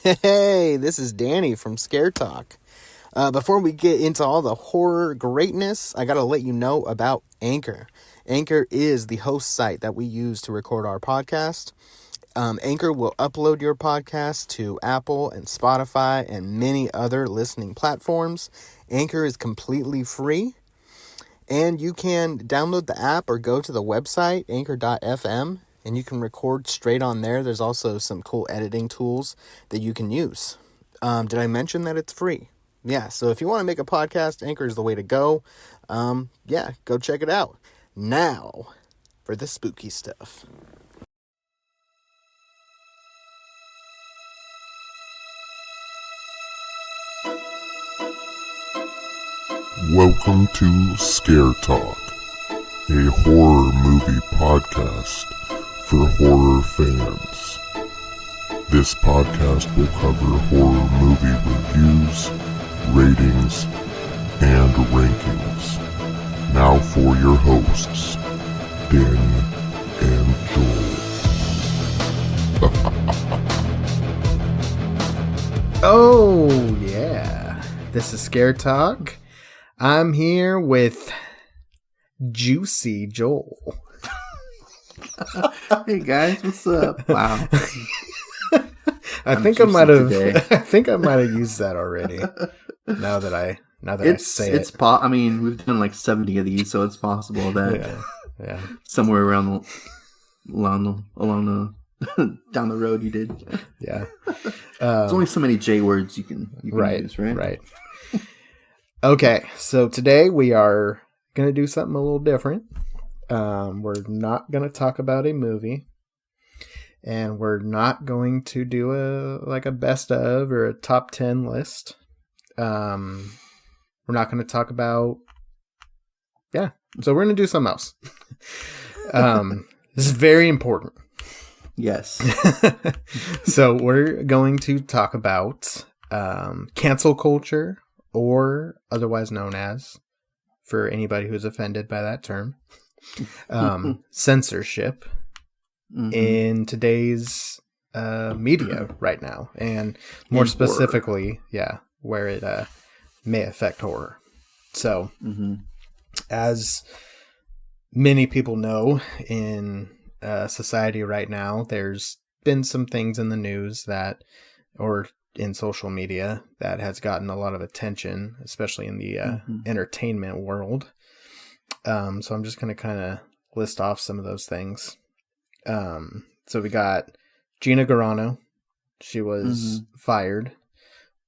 Hey, this is Danny from Scare Talk. Before we get into all the horror greatness, I gotta let you know about Anchor. Anchor is the host site that we use to record our podcast. Anchor will upload your podcast to Apple and Spotify and many other listening platforms. Anchor is completely free, and you can download the app or go to the website, anchor.fm, and you can record straight on there. There's also some cool editing tools that you can use. Did I mention that it's free? Yeah, so if you want to make a podcast, Anchor is the way to go. Go check it out. Now, for the spooky stuff. Welcome to Scare Talk, a horror movie podcast for horror fans. This podcast will cover horror movie reviews, ratings, and rankings. Now for your hosts, Danny and Joel. Oh, yeah. This is Scare Talk. I'm here with Juicy Joel. Hey guys, what's up? Wow. I think I might have used that already. Now that I say it. I mean, we've done like 70 of these, so it's possible that somewhere along the down the road you did. Yeah. There's only so many J words you can use, right? Right. Okay, so today we are going to do something a little different. We're not going to talk about a movie, and we're not going to do a best of or a top 10 list. We're not going to talk about, so we're going to do something else. This is very important. Yes. So we're going to talk about cancel culture, or otherwise known as, for anybody who's offended by that term, censorship in today's media right now, and more specifically, where it may affect horror. So, as many people know, in society right now, there's been some things in the news or in social media that has gotten a lot of attention, especially in the entertainment world. So I'm just going to kind of list off some of those things. So we got Gina Carano. She was fired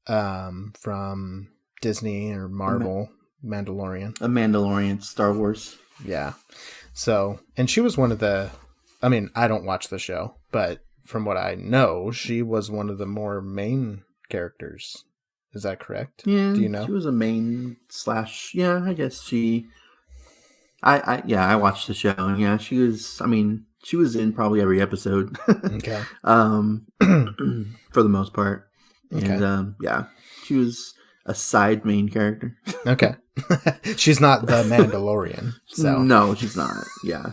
from Disney or Marvel, Mandalorian. A Mandalorian, Star Wars. Yeah. So, and she was one of I don't watch the show, but from what I know, she was one of the more main characters. Is that correct? Yeah. Do you know? She was a main / I guess she... I watched the show, and yeah, she was in probably every episode. Okay. For the most part. Okay. And, she was a side main character. Okay. She's not the Mandalorian. So. No, she's not. Yeah.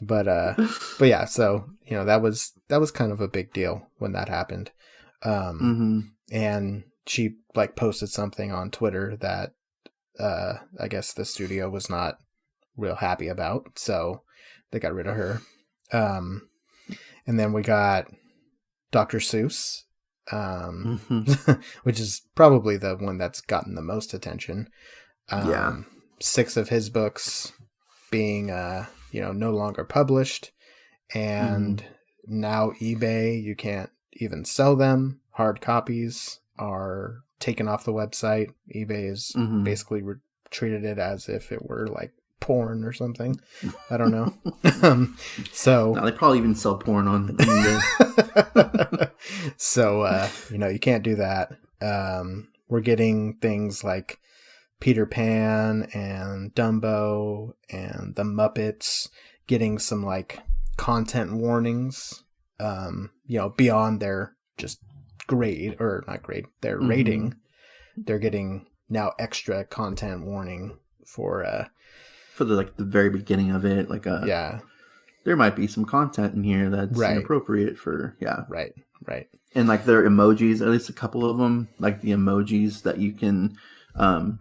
But yeah, so, that was kind of a big deal when that happened. And she posted something on Twitter that I guess the studio was not real happy about, so they got rid of her. And then we got Dr. Seuss, which is probably the one that's gotten the most attention. 6 of his books being no longer published, and now eBay, you can't even sell them. Hard copies are taken off the website. eBay is basically treated it as if it were like porn or something. I don't know. So no, they probably even sell porn on eBay. So you can't do that. We're getting things like Peter Pan and Dumbo and the Muppets getting some content warnings, beyond their just their rating. They're getting now extra content warning for the very beginning of it, there might be some content in here that's Right. inappropriate for, yeah. Right. And like their emojis, at least a couple of them, like the emojis that you can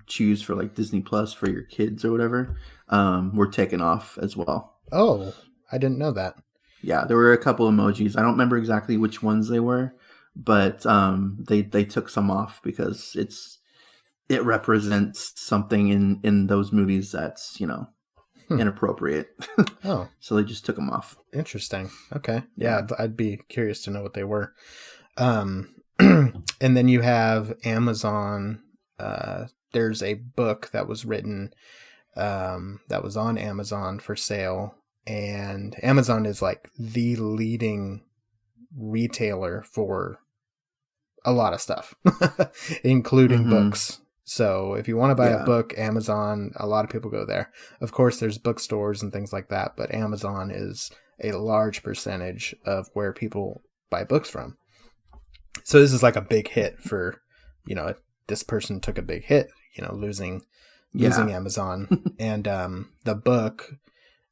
choose for like Disney Plus for your kids or whatever, were taken off as well. Oh, I didn't know that. Yeah, there were a couple emojis. I don't remember exactly which ones they were, but they took some off because it represents something in those movies that's, inappropriate. Oh, So they just took them off. interesting. Okay. Yeah, I'd be curious to know what they were. And then you have Amazon. There's a book that was written that was on Amazon for sale. And Amazon is like the leading retailer for a lot of stuff, including books. So if you want to buy a book, Amazon, a lot of people go there. Of course, there's bookstores and things like that, but Amazon is a large percentage of where people buy books from. So this is like a big hit for, this person took a big hit, losing Amazon. And the book,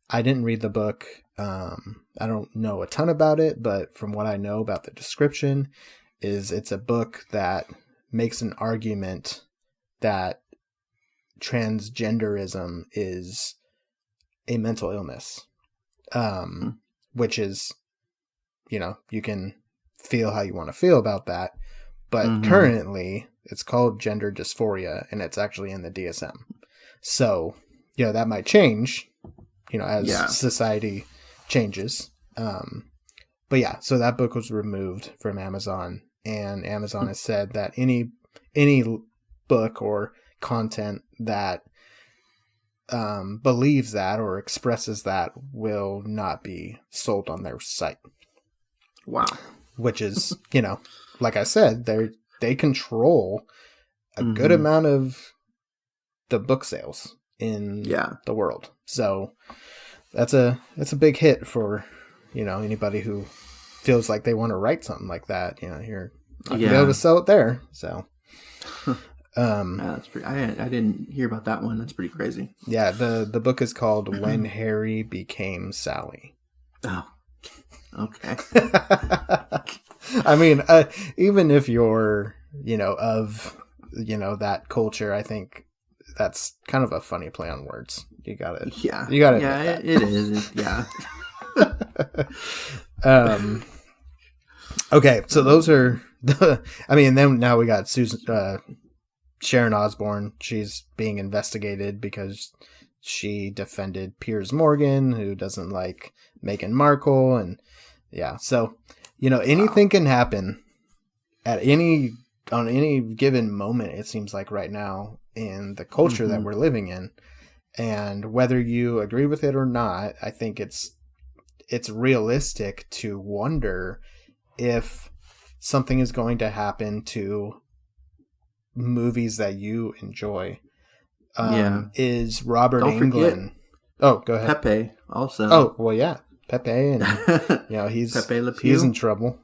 I didn't read the book. I don't know a ton about it, but from what I know about the description, it's a book that makes an argument that transgenderism is a mental illness, which is, you can feel how you want to feel about that. But currently it's called gender dysphoria, and it's actually in the DSM. So, that might change, as society changes. But yeah, so that book was removed from Amazon, and Amazon has said that any book or content that believes that or expresses that will not be sold on their site. Wow. Which is, like I said, they control a good amount of the book sales in the world. So that's a big hit for, anybody who feels like they want to write something like that. You're not gonna be able to sell it there. So that's pretty. I didn't hear about that one. That's pretty crazy. Yeah, the book is called When Harry Became Sally. Oh, okay. I mean, even if you're, of, that culture, I think that's kind of a funny play on words. You got it. Yeah. You got it. Yeah, it is. Yeah. Okay, so those are then now we got Susan, Sharon Osbourne. She's being investigated because she defended Piers Morgan, who doesn't like Meghan Markle, and so anything can happen at on any given moment. It seems like right now in the culture that we're living in, and whether you agree with it or not, I think it's realistic to wonder if something is going to happen to movies that you enjoy. Is Robert Englund? Oh, go ahead. Pepe also. Oh, well, yeah, Pepe, and he's Pepe Le Pew. He's in trouble.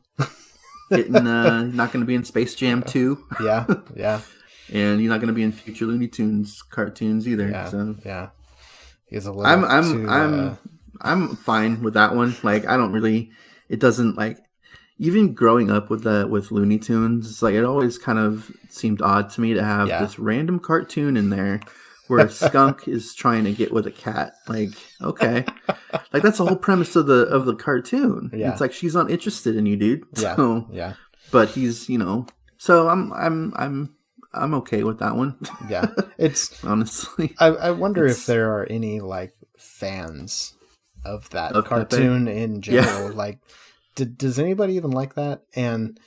Getting not going to be in Space Jam 2. Yeah. And he's not going to be in future Looney Tunes cartoons either. Yeah, so. yeah. He's a little. I'm fine with that one. Like, I don't really. It doesn't like. Even growing up with Looney Tunes, it's like it always kind of seemed odd to me to have this random cartoon in there where a skunk is trying to get with a cat. Like, okay, like that's the whole premise of the cartoon. Yeah. It's like she's not interested in you, dude. So, yeah. But he's, so I'm okay with that one. Yeah, it's honestly. I wonder if there are any like fans of that cartoon Pepe? In general, like. Does anybody even like that? And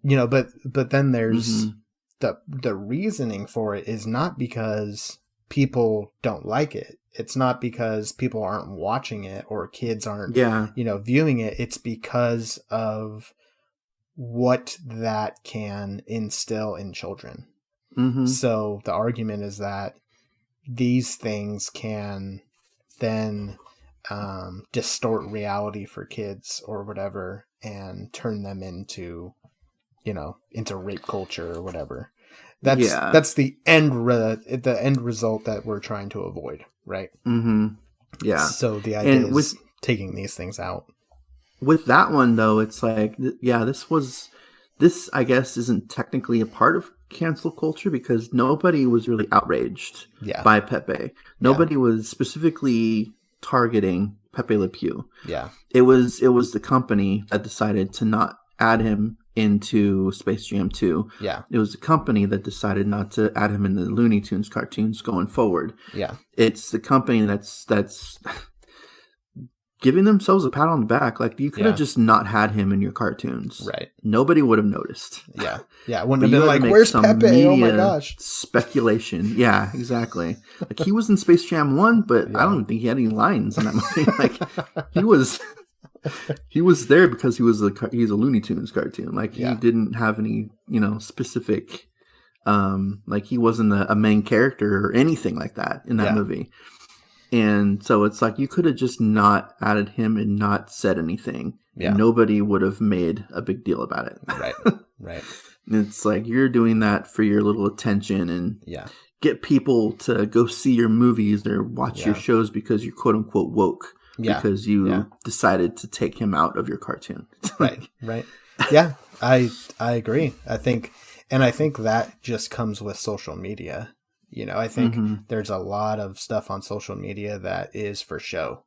but then there's the reasoning for it is not because people don't like it. It's not because people aren't watching it or kids aren't viewing it. It's because of what that can instill in children. So the argument is that these things can then distort reality for kids or whatever and turn them into rape culture or whatever. That's the end result that we're trying to avoid, right? Yeah. So the idea is taking these things out. With that one though, it's like, yeah, this I guess isn't technically a part of cancel culture because nobody was really outraged by Pepe. Nobody was specifically targeting Pepe Le Pew. Yeah. It was the company that decided to not add him into Space Jam 2. Yeah. It was the company that decided not to add him in the Looney Tunes cartoons going forward. Yeah. It's the company that's giving themselves a pat on the back. Like, you could have just not had him in your cartoons. Right. Nobody would have noticed. Yeah. Yeah. It wouldn't have been like, where's Pepe? Oh my gosh. Speculation. Yeah, exactly. Like, he was in Space Jam 1, but I don't think he had any lines in that movie. Like, he was there because he's a Looney Tunes cartoon. Like, he didn't have any, specific, like, he wasn't a main character or anything like that in that movie. And so it's like, you could have just not added him and not said anything. Yeah. And nobody would have made a big deal about it. Right. Right. It's like, you're doing that for your little attention and get people to go see your movies or watch your shows because you're quote unquote woke. Because you decided to take him out of your cartoon. Right. Right. Yeah. I agree. I think that just comes with social media. I think there's a lot of stuff on social media that is for show.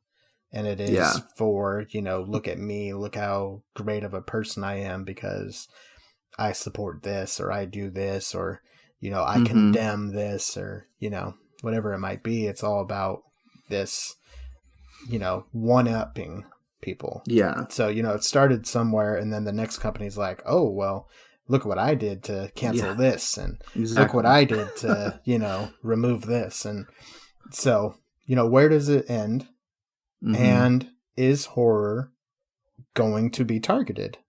And it is for, look at me, look how great of a person I am because I support this or I do this or, I condemn this or, whatever it might be. It's all about this, one-upping people. Yeah. So, it started somewhere and then the next company's like, oh, well, look what I did to cancel this and look what I did to, remove this. And so, where does it end? And is horror going to be targeted?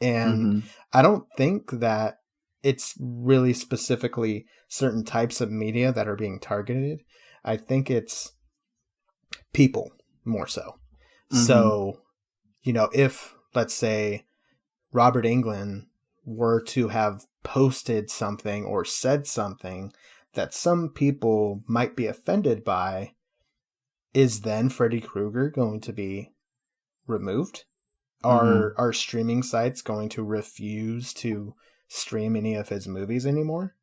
And I don't think that it's really specifically certain types of media that are being targeted. I think it's people more so. So, if, let's say, Robert Englund were to have posted something or said something that some people might be offended by, is then Freddy Krueger going to be removed? Are streaming sites going to refuse to stream any of his movies anymore?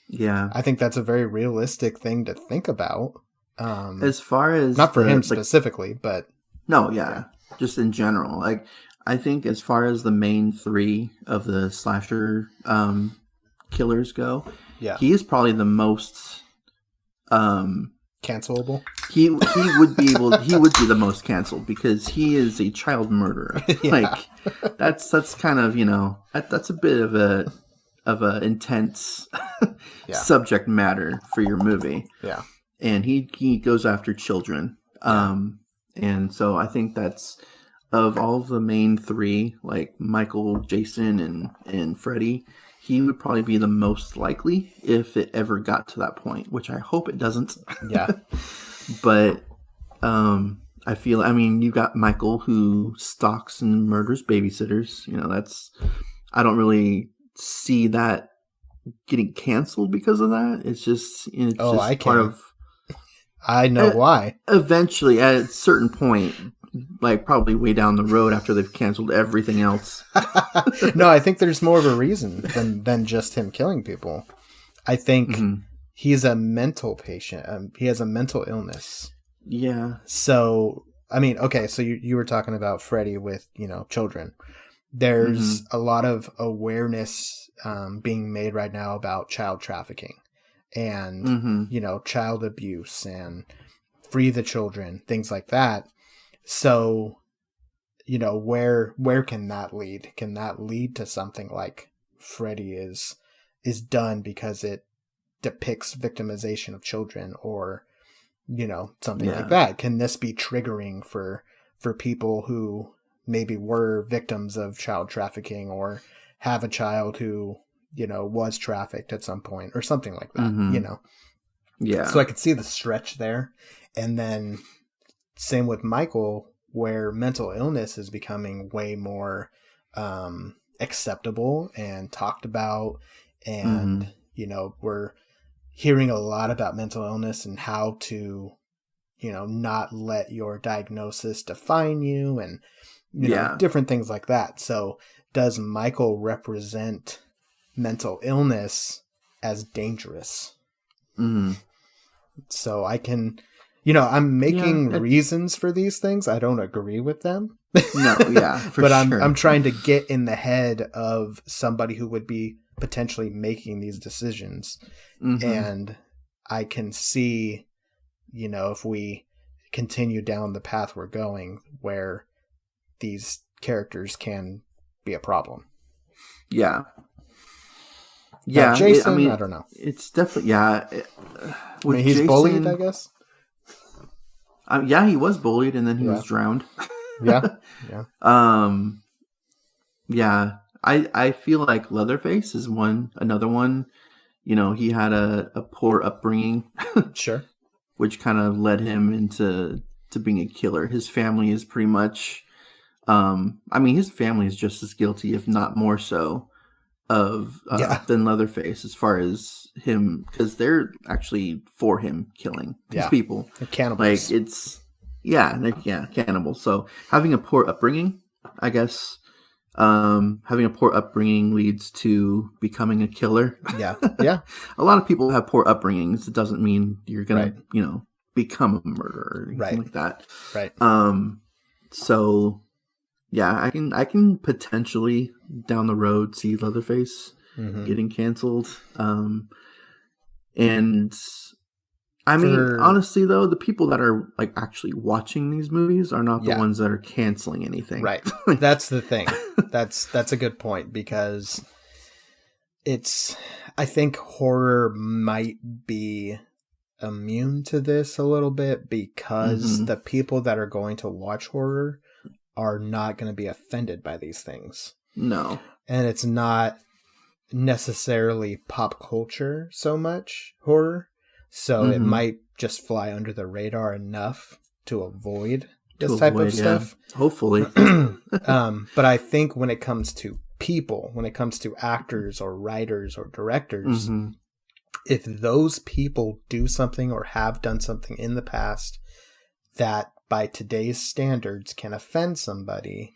Yeah. I think that's a very realistic thing to think about. As far as... Not for him specifically, but... No, just in general. Like, I think as far as the main three of the slasher killers go, he is probably the most cancelable. He would be the most canceled because he is a child murderer. Like, that's kind of, that's a bit of a intense subject matter for your movie. Yeah. And he goes after children. And so I think that's, of all of the main three, like Michael, Jason, and Freddy, he would probably be the most likely if it ever got to that point, which I hope it doesn't. Yeah. But I feel, you got Michael who stalks and murders babysitters. I don't really see that getting canceled because of that. It's just, part of... I know why. Eventually, at a certain point, like probably way down the road after they've canceled everything else. No, I think there's more of a reason than just him killing people. I think he's a mental patient. He has a mental illness. Yeah. So, so you were talking about Freddy with, children. There's a lot of awareness being made right now about child trafficking and, child abuse and free the children, things like that. So, where can that lead? Can that lead to something like Freddy is done because it depicts victimization of children or, something like that? Can this be triggering for people who maybe were victims of child trafficking or have a child who, was trafficked at some point or something like that, Yeah. So I could see the stretch there. And then same with Michael, where mental illness is becoming way more acceptable and talked about. And, we're hearing a lot about mental illness and how to, not let your diagnosis define you, and different things like that. So does Michael represent mental illness as dangerous? Mm-hmm. So I can, I'm making reasons for these things. I don't agree with them. No, yeah, for but sure. I'm trying to get in the head of somebody who would be potentially making these decisions. Mm-hmm. And I can see, if we continue down the path we're going, where these characters can be a problem. Yeah. Yeah, Jason, I don't know. It's definitely, he's Jason, bullied, I guess. He was bullied, and then he was drowned. Yeah. I feel like Leatherface is another one. He had a poor upbringing. Sure. Which kind of led him into being a killer. His family is pretty much, his family is just as guilty, if not more so, than Leatherface, as far as him, because they're actually for him killing his people. They're cannibals. Like cannibals. So having a poor upbringing, I guess, having a poor upbringing leads to becoming a killer. Yeah. A lot of people have poor upbringings. It doesn't mean you're gonna, become a murderer or anything like that. Right. So yeah, I can potentially down the road see Leatherface getting canceled. And honestly though, the people that are like actually watching these movies are not the ones that are canceling anything. Right. That's the thing. That's a good point, because I think horror might be immune to this a little bit, because the people that are going to watch horror are not going to be offended by these things. No. And it's not necessarily pop culture so much, horror. So it might just fly under the radar enough to avoid this type of stuff. Hopefully. But I think when it comes to people, when it comes to actors or writers or directors, if those people do something or have done something in the past that by today's standards can offend somebody,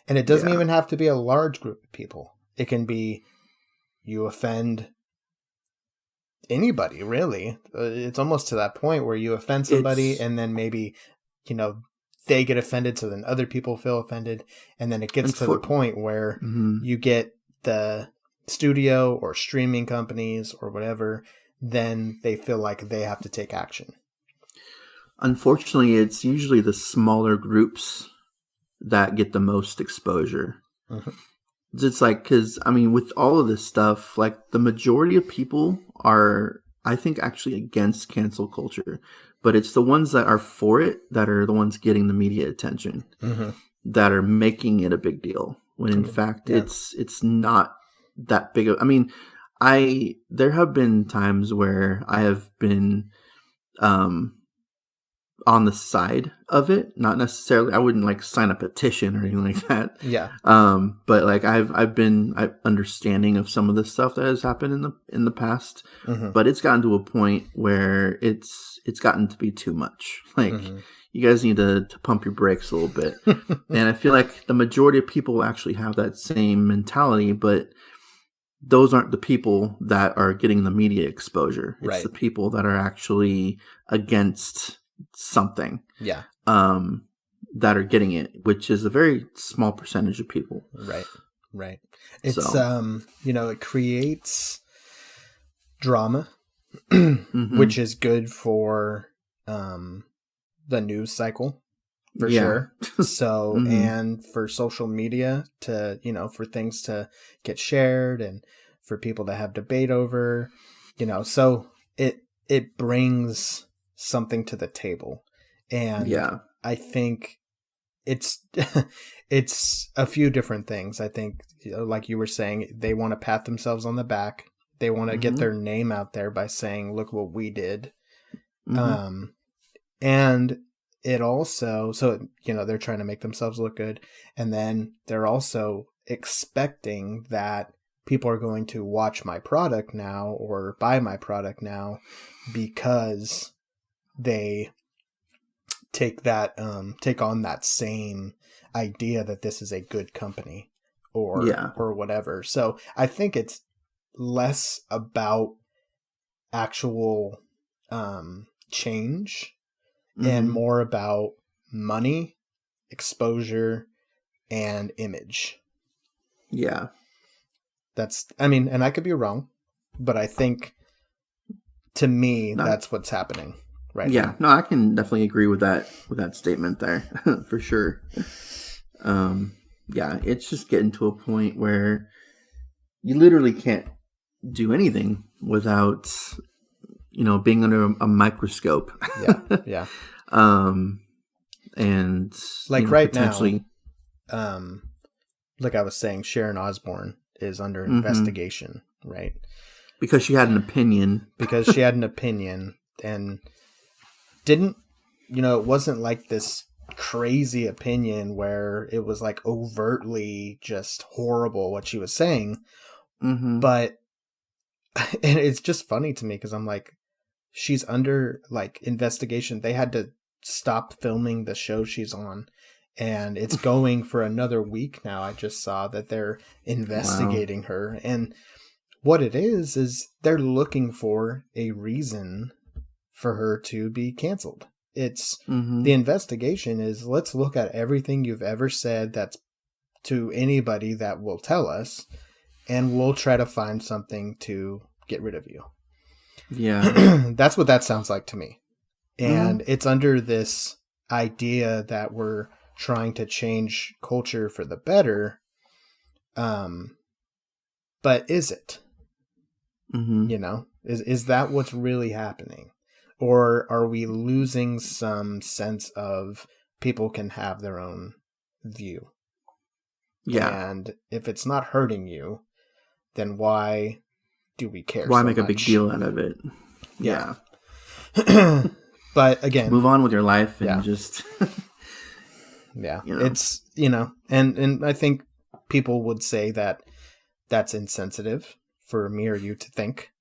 and it doesn't even have to be a large group of people. It can be you offend anybody, really. It's almost to that point where you offend somebody and then maybe, they get offended, so then other people feel offended, and then it gets to the point where you get the studio or streaming companies or whatever, then they feel like they have to take action. Unfortunately, it's usually the smaller groups that get the most exposure. It's like, because, with all of this stuff, like, the majority of people are, I think, actually against cancel culture. But it's the ones that are for it that are the ones getting the media attention, that are making it a big deal. When, in fact, it's not that big of... there have been times where I have been... on the side of it, not necessarily, I wouldn't like sign a petition or anything like that. Yeah. But like I've been understanding of some of the stuff that has happened in the past, but it's gotten to a point where it's gotten to be too much. Like you guys need to pump your brakes a little bit. And I feel like the majority of people actually have that same mentality, but those aren't the people that are getting the media exposure. It's the people that are actually against something that are getting it, which is a very small percentage of people. Right. It's it creates drama, which is good for the news cycle for sure. So and for social media to for things to get shared and for people to have debate over, so it brings something to the table. And I think it's it's a few different things. I think like you were saying, they want to pat themselves on the back. They want to get their name out there by saying, look what we did. And it also, so they're trying to make themselves look good, and then they're also expecting that people are going to watch my product now or buy my product now because they take on that same idea that this is a good company or whatever. So I think it's less about actual change and more about money, exposure, and image. Yeah. And I could be wrong, but I think to me that's what's happening right now. No, I can definitely agree with that statement there for sure. It's just getting to a point where you literally can't do anything without, being under a microscope. Yeah. And like right now, like I was saying, Sharon Osbourne is under investigation, right? Because she had an opinion. And didn't, it wasn't like this crazy opinion where it was like overtly just horrible what she was saying. But, and it's just funny to me because I'm like, she's under like investigation. They had to stop filming the show she's on, and it's going for another week now. I just saw that they're investigating her, and what it is they're looking for a reason for her to be canceled. It's the investigation is, let's look at everything you've ever said that's to anybody that will tell us, and we'll try to find something to get rid of you. Yeah. That's what that sounds like to me. And it's under this idea that we're trying to change culture for the better. But is it? Is that what's really happening? Or are we losing some sense of people can have their own view? Yeah. And if it's not hurting you, then why do we care? Why make a big deal out of it? Yeah. But again, move on with your life and just it's and I think people would say that that's insensitive for me or you to think.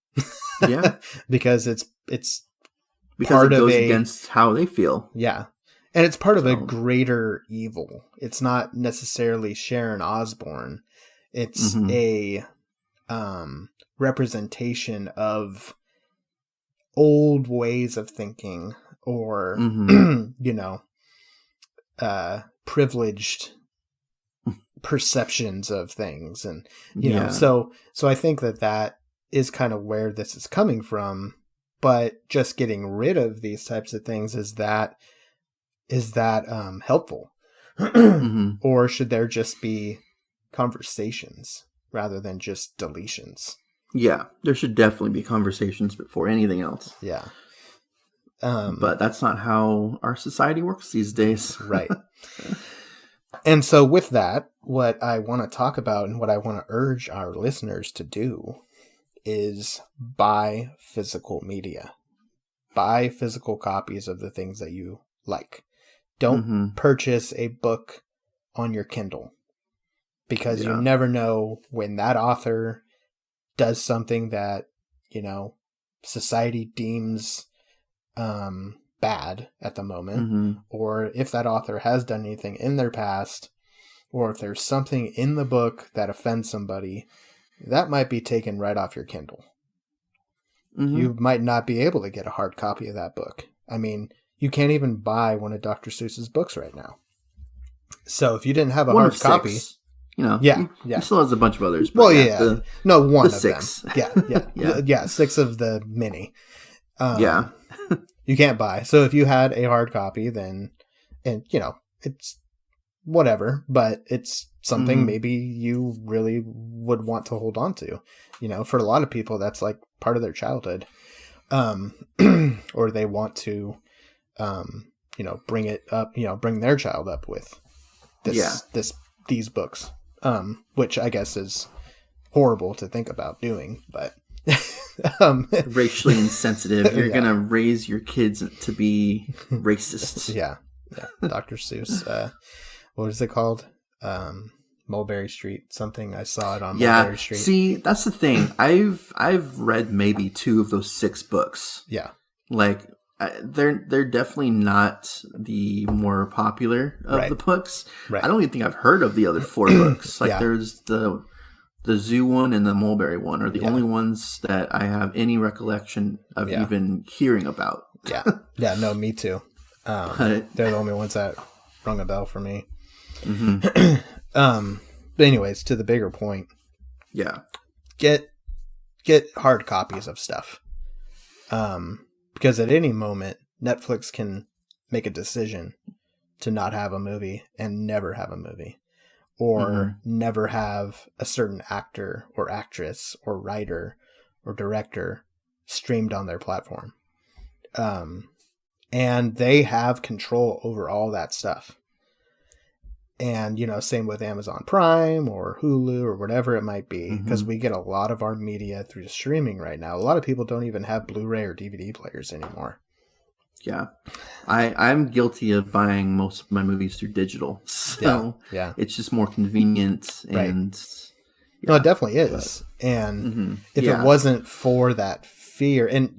Because it goes against how they feel. Yeah. And it's part of a greater evil. It's not necessarily Sharon Osbourne. It's a representation of old ways of thinking or privileged perceptions of things, and know, so I think that is kind of where this is coming from. But just getting rid of these types of things, is that helpful? Or should there just be conversations rather than just deletions? Yeah, there should definitely be conversations before anything else. Yeah. But that's not how our society works these days. Right. And so with that, what I want to talk about and what I want to urge our listeners to do is buy physical media. Buy physical copies of the things that you like. Don't purchase a book on your Kindle, because you never know when that author does something that, society deems bad at the moment, or if that author has done anything in their past, or if there's something in the book that offends somebody, that might be taken right off your Kindle. You might not be able to get a hard copy of that book. I mean, you can't even buy one of Dr. Seuss's books right now. So if you didn't have a hard copy, he still has a bunch of others. Well, one of six. Them. Yeah, 6 of the many. You can't buy. So if you had a hard copy, then, and it's whatever, but it's something maybe you really would want to hold on to. For a lot of people, that's like part of their childhood. Or they want to, bring it up, bring their child up with these books, which I guess is horrible to think about doing, but racially insensitive. You're gonna raise your kids to be racist. Dr. Seuss. What is it called? Mulberry Street. Something, I saw it on Mulberry Street. See, that's the thing. I've read maybe 2 of those 6 books. Yeah. Like they're definitely not the more popular of the books. Right. I don't even think I've heard of the other 4 books. Like there's the Zoo one and the Mulberry one are the only ones that I have any recollection of even hearing about. Yeah, no, me too. They're the only ones that rung a bell for me. But anyways, to the bigger point. Yeah. Get hard copies of stuff. Because at any moment, Netflix can make a decision to not have a movie and never have a movie. Or never have a certain actor or actress or writer or director streamed on their platform. And they have control over all that stuff. And, same with Amazon Prime or Hulu or whatever it might be, because we get a lot of our media through streaming right now. A lot of people don't even have Blu-ray or DVD players anymore. Yeah. I'm guilty of buying most of my movies through digital. So it's just more convenient. And no, it definitely is. But, and if it wasn't for that fear, and,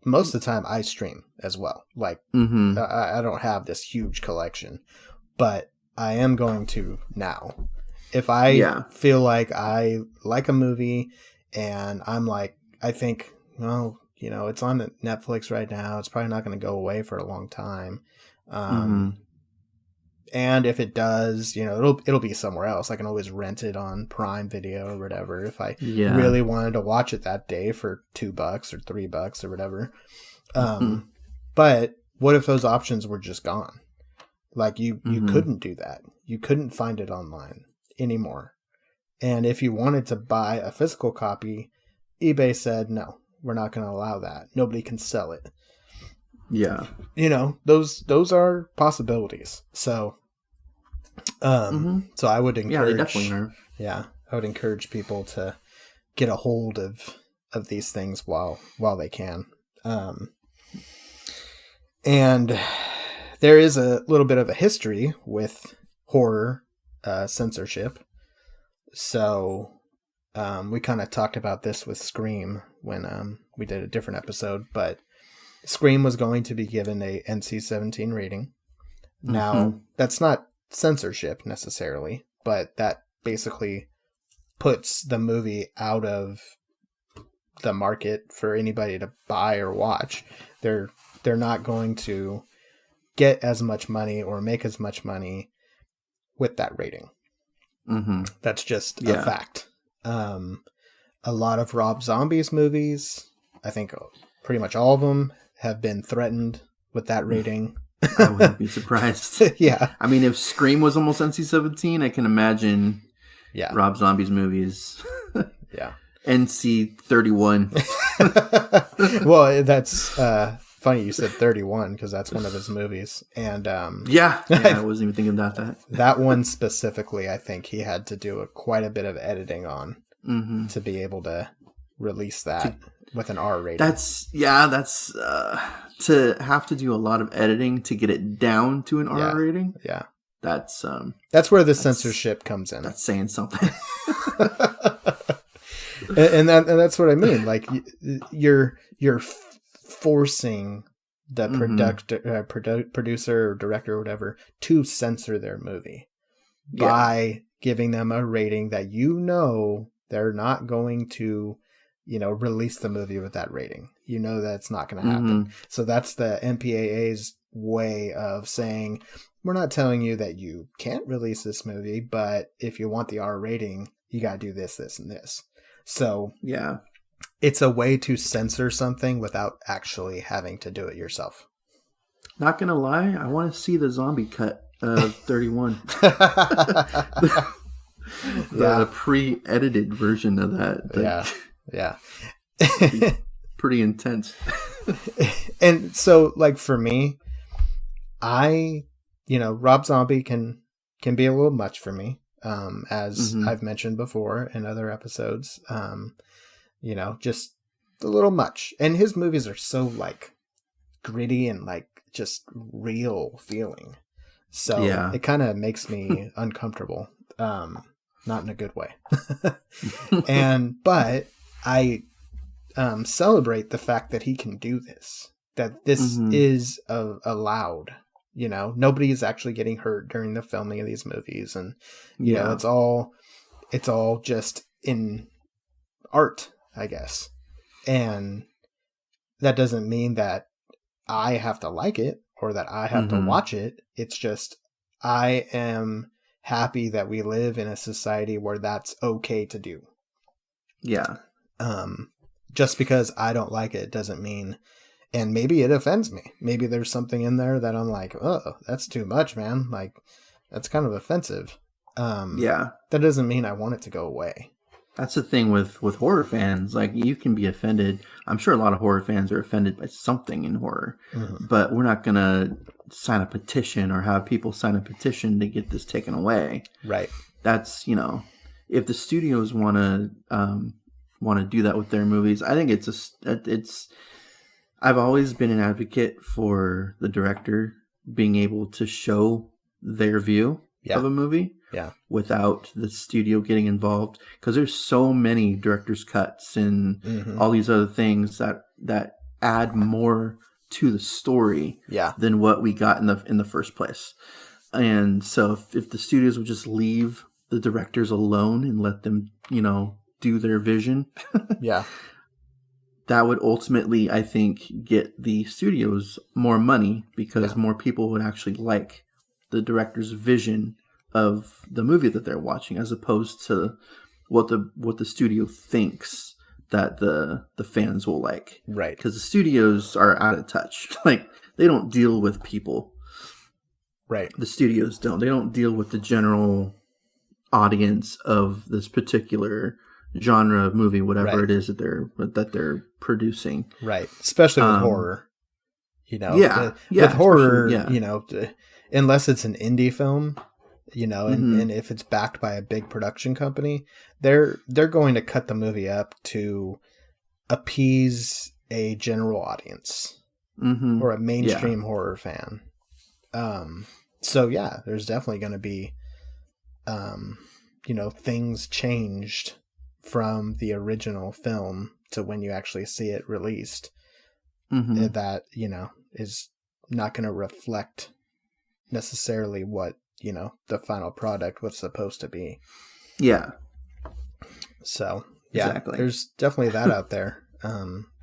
most of the time I stream as well. Like, I don't have this huge collection, but I am going to now. If I feel like I like a movie and I'm like, I think, well, it's on Netflix right now. It's probably not going to go away for a long time. And if it does, it'll be somewhere else. I can always rent it on Prime Video or whatever if I really wanted to watch it that day for $2 or $3 or whatever. But what if those options were just gone? Like you couldn't do that. You couldn't find it online anymore. And if you wanted to buy a physical copy, eBay said, no, we're not going to allow that. Nobody can sell it. Yeah. Those are possibilities. So, so I would encourage, they definitely are. Yeah. I would encourage people to get a hold of these things while they can. And there is a little bit of a history with horror censorship. So we kind of talked about this with Scream when we did a different episode, but Scream was going to be given a NC-17 rating. Now, that's not censorship necessarily, but that basically puts the movie out of the market for anybody to buy or watch. They're not going to get as much money or make as much money with that rating. That's just a fact. A lot of Rob Zombie's movies, I think pretty much all of them, have been threatened with that rating. I wouldn't be surprised. Yeah. I mean, if Scream was almost NC-17, I can imagine Rob Zombie's movies. Yeah. NC-31. Well, that's funny you said 31 because that's one of his movies. And I wasn't even thinking about that. That one specifically, I think he had to do quite a bit of editing on to be able to release that with an R rating. That's to have to do a lot of editing to get it down to an R rating. Yeah. That's where the censorship comes in. That's saying something. and that's what I mean. Like you're forcing the producer or director or whatever to censor their movie by giving them a rating that they're not going to release the movie with that rating. That's not going to happen. So that's the MPAA's way of saying, we're not telling you that you can't release this movie, but if you want the R rating, you got to do this, this, and this. So it's a way to censor something without actually having to do it yourself. Not going to lie, I want to see the zombie cut of 31. The pre-edited version of that. Yeah. Pretty intense. And so, like, for me, Rob Zombie can be a little much for me, as I've mentioned before in other episodes. Just a little much. And his movies are so, like, gritty and, like, just real feeling. So it kind of makes me uncomfortable. Not in a good way. But I celebrate the fact that he can do this. that this is allowed. You know, nobody is actually getting hurt during the filming of these movies, and you know, it's all just in art, I guess. And that doesn't mean that I have to like it or that I have to watch it. It's just I am happy that we live in a society where that's okay to do. Yeah. Just because I don't like it doesn't mean, and maybe it offends me. Maybe there's something in there that I'm like, oh, that's too much, man. Like, that's kind of offensive. That doesn't mean I want it to go away. That's the thing with horror fans. Like, you can be offended. I'm sure a lot of horror fans are offended by something in horror, but we're not going to sign a petition or have people sign a petition to get this taken away. Right. That's, you know, if the studios want to do that with their movies, I think it's I've always been an advocate for the director being able to show their view of a movie without the studio getting involved, because there's so many director's cuts and all these other things that add more to the story than what we got in the first place. And so if the studios would just leave the directors alone and let them, you know, do their vision, that would ultimately, I think, get the studios more money, because more people would actually like the director's vision of the movie that they're watching, as opposed to what the studio thinks that the fans will like. Right. Because the studios are out of touch. Like, they don't deal with people. Right. The studios don't. They don't deal with the general audience of this particular genre of movie, whatever it is that they're producing. Right. Especially with horror. You know. With horror, you know, unless it's an indie film, you know, and if it's backed by a big production company, they're going to cut the movie up to appease a general audience or a mainstream horror fan. So yeah, there's definitely going to be, you know, things changed from the original film to when you actually see it released, that, you know, is not going to reflect necessarily what, you know, the final product was supposed to be. Yeah. So yeah, exactly. There's definitely that out there,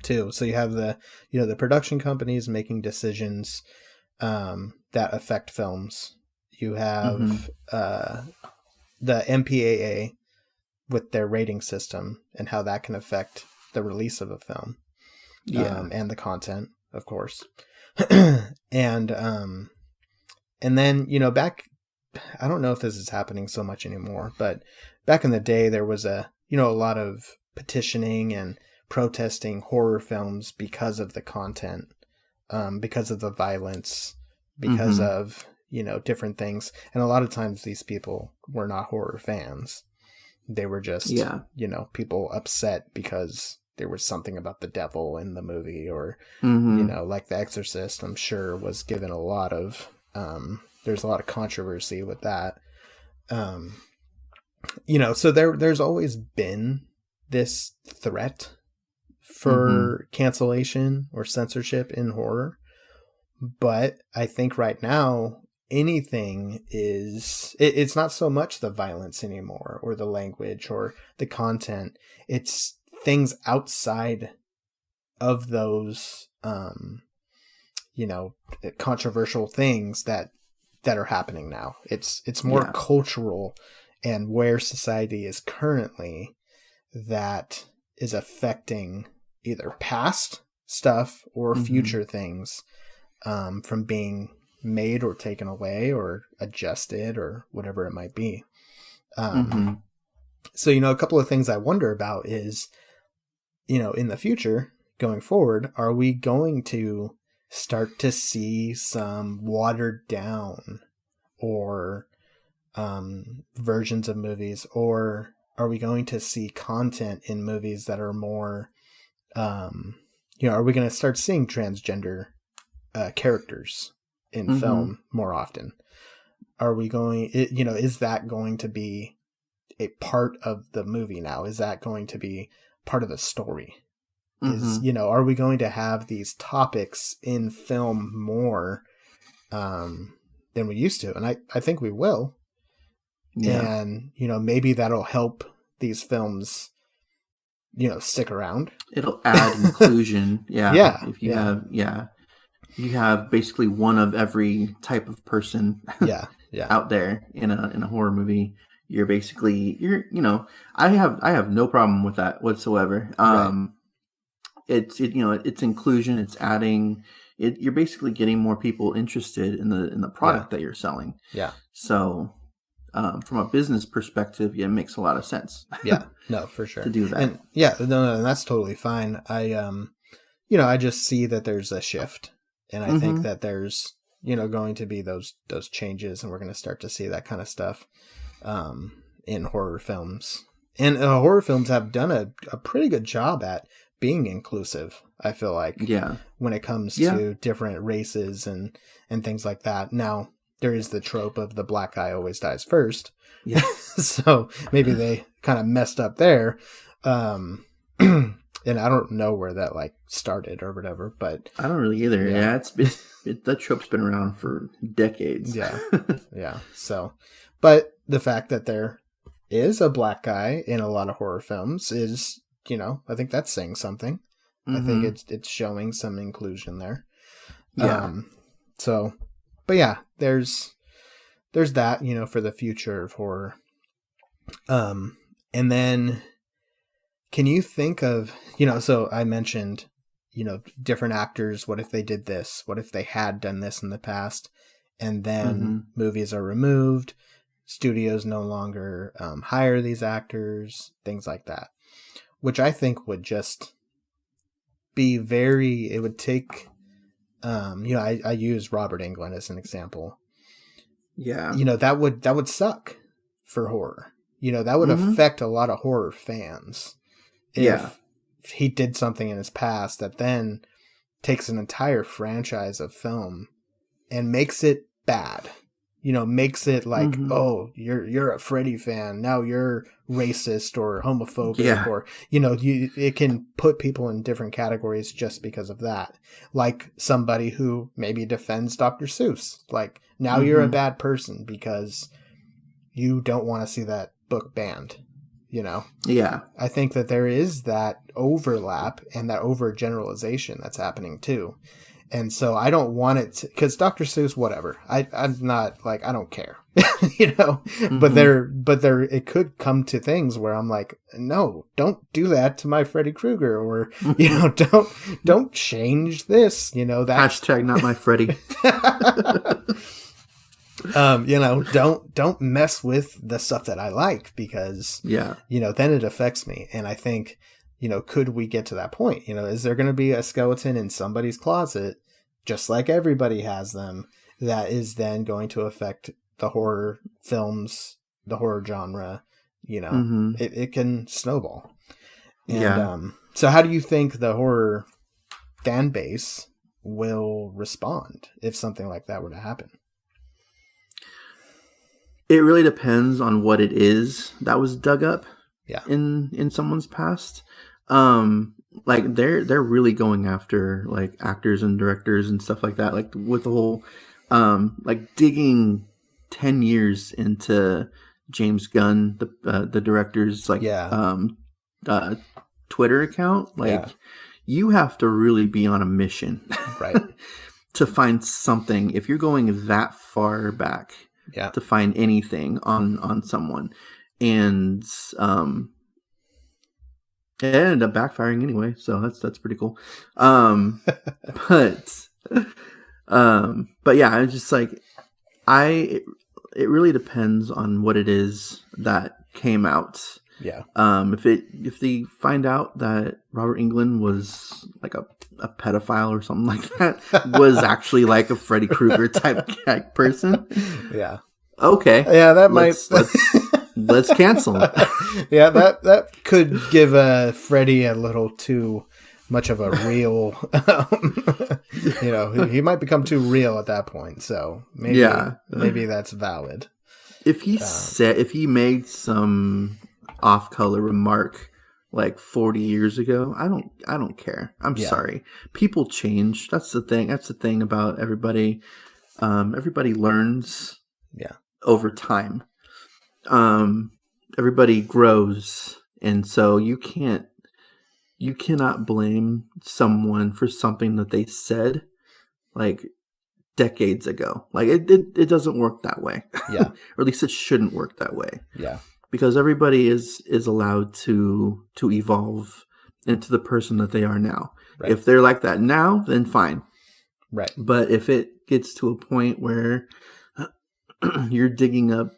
too. So you have the, you know, the production companies making decisions, that affect films. You have, the MPAA with their rating system and how that can affect the release of a film. And the content, of course. And then, you know, I don't know if this is happening so much anymore, but back in the day, there was a lot of petitioning and protesting horror films because of the content, because of the violence, because of, you know, different things. And a lot of times these people were not horror fans. They were just, you know, people upset because there was something about the devil in the movie, or, you know, like The Exorcist, I'm sure was given a lot of, there's a lot of controversy with that. You know, so there's always been this threat for cancellation or censorship in horror. But I think right now, anything it's not so much the violence anymore, or the language, or the content. It's things outside of those, you know, controversial things that are happening now. It's more cultural, and where society is currently, that is affecting either past stuff or future things, from being made or taken away or adjusted or whatever it might be. So, you know, a couple of things I wonder about is, you know, in the future going forward, are we going to start to see some watered down or versions of movies, or are we going to see content in movies that are more, you know, are we going to start seeing transgender characters in film more often? Are we going, you know, is that going to be a part of the movie now? Is that going to be part of the story? is, are we going to have these topics in film more than we used to? And I think we will. Yeah. And, maybe that'll help these films, stick around. It'll add inclusion. Yeah. Yeah. If you you have basically one of every type of person out there in a horror movie. You're I have no problem with that whatsoever. Right. It's inclusion. It's adding. You're basically getting more people interested in the product that you're selling. Yeah. So, from a business perspective, it makes a lot of sense. Yeah. No, for sure. To do that. And no, that's totally fine. I just see that there's a shift, and I think that there's going to be those changes, and we're going to start to see that kind of stuff in horror films. And horror films have done a pretty good job at being inclusive, I feel like. Yeah. When it comes to different races and things like that. Now, there is the trope of the black guy always dies first. Yeah. So maybe they kind of messed up there. And I don't know where that started or whatever, but I don't really either. Yeah, that trope's been around for decades. Yeah. Yeah. So, but the fact that there is a black guy in a lot of horror films is, I think that's saying something. I think it's showing some inclusion there. Yeah. So, but yeah, there's that, for the future of horror. And then can you think of, so I mentioned, different actors, what if they did this? What if they had done this in the past? And then movies are removed, studios no longer hire these actors, things like that. Which I think would just be it would take, I use Robert Englund as an example. Yeah. That would suck for horror. That would affect a lot of horror fans. If he did something in his past that then takes an entire franchise of film and makes it bad. Makes it like, oh, you're a Freddy fan. Now you're racist or homophobic or, it can put people in different categories just because of that. Like somebody who maybe defends Dr. Seuss. Like now you're a bad person because you don't want to see that book banned, Yeah. I think that there is that overlap and that overgeneralization that's happening too. And so I don't want it to, because Dr. Seuss, whatever. I'm not I don't care, But there, it could come to things where I'm like, no, don't do that to my Freddy Krueger, or don't change this, that hashtag not my Freddy. Don't mess with the stuff that I like because then it affects me, and I think. Could we get to that point? Is there going to be a skeleton in somebody's closet, just like everybody has them, that is then going to affect the horror films, the horror genre? It can snowball. And, so how do you think the horror fan base will respond if something like that were to happen? It really depends on what it is that was dug up. Yeah. In someone's past. They're really going after actors and directors and stuff like that, with the whole digging 10 years into James Gunn, the director's Twitter account. You have to really be on a mission, right? To find something. If you're going that far back, to find anything on someone. And it ended up backfiring anyway, so that's pretty cool. But yeah, it's just it really depends on what it is that came out. Yeah. If they find out that Robert Englund was a pedophile or something like that, was actually a Freddy Krueger type person. Yeah. Okay. Yeah, that let's cancel. Yeah, that could give Freddy a little too much of a real. He might become too real at that point. So maybe that's valid. If he made some off-color remark like 40 years ago, I don't care. I'm sorry. People change. That's the thing. That's the thing about everybody. Everybody learns over time. Everybody grows, and so you cannot blame someone for something that they said like decades ago. Like it doesn't work that way. Yeah. Or at least it shouldn't work that way. Yeah. Because everybody is allowed to evolve into the person that they are now. Right. If they're like that now, then fine. Right. But if it gets to a point where you're digging up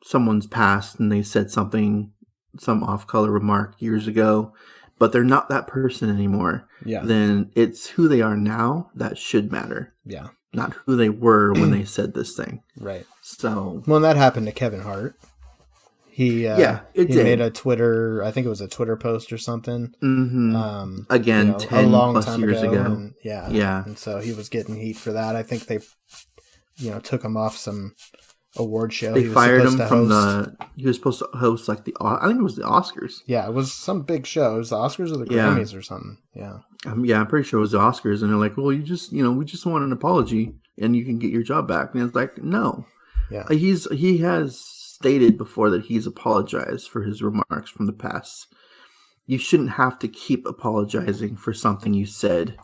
someone's past and they said some off-color remark years ago, but they're not that person anymore, then it's who they are now that should matter. Yeah. Not who they were when they said this thing. Right. So, well, that happened to Kevin Hart. He made a Twitter, I think it was a Twitter post or something. Mm-hmm. Again, 10 a long plus time years ago. And, and so he was getting heat for that. I think they, took him off some award show. They fired him from he was supposed to host like I think it was the Oscars. Yeah, it was some big show. It was the Oscars or the Grammys or something. Yeah. I'm pretty sure it was the Oscars. And they're like, well, you just, we just want an apology and you can get your job back. And it's like, no. Yeah. He has stated before that he's apologized for his remarks from the past. You shouldn't have to keep apologizing for something you said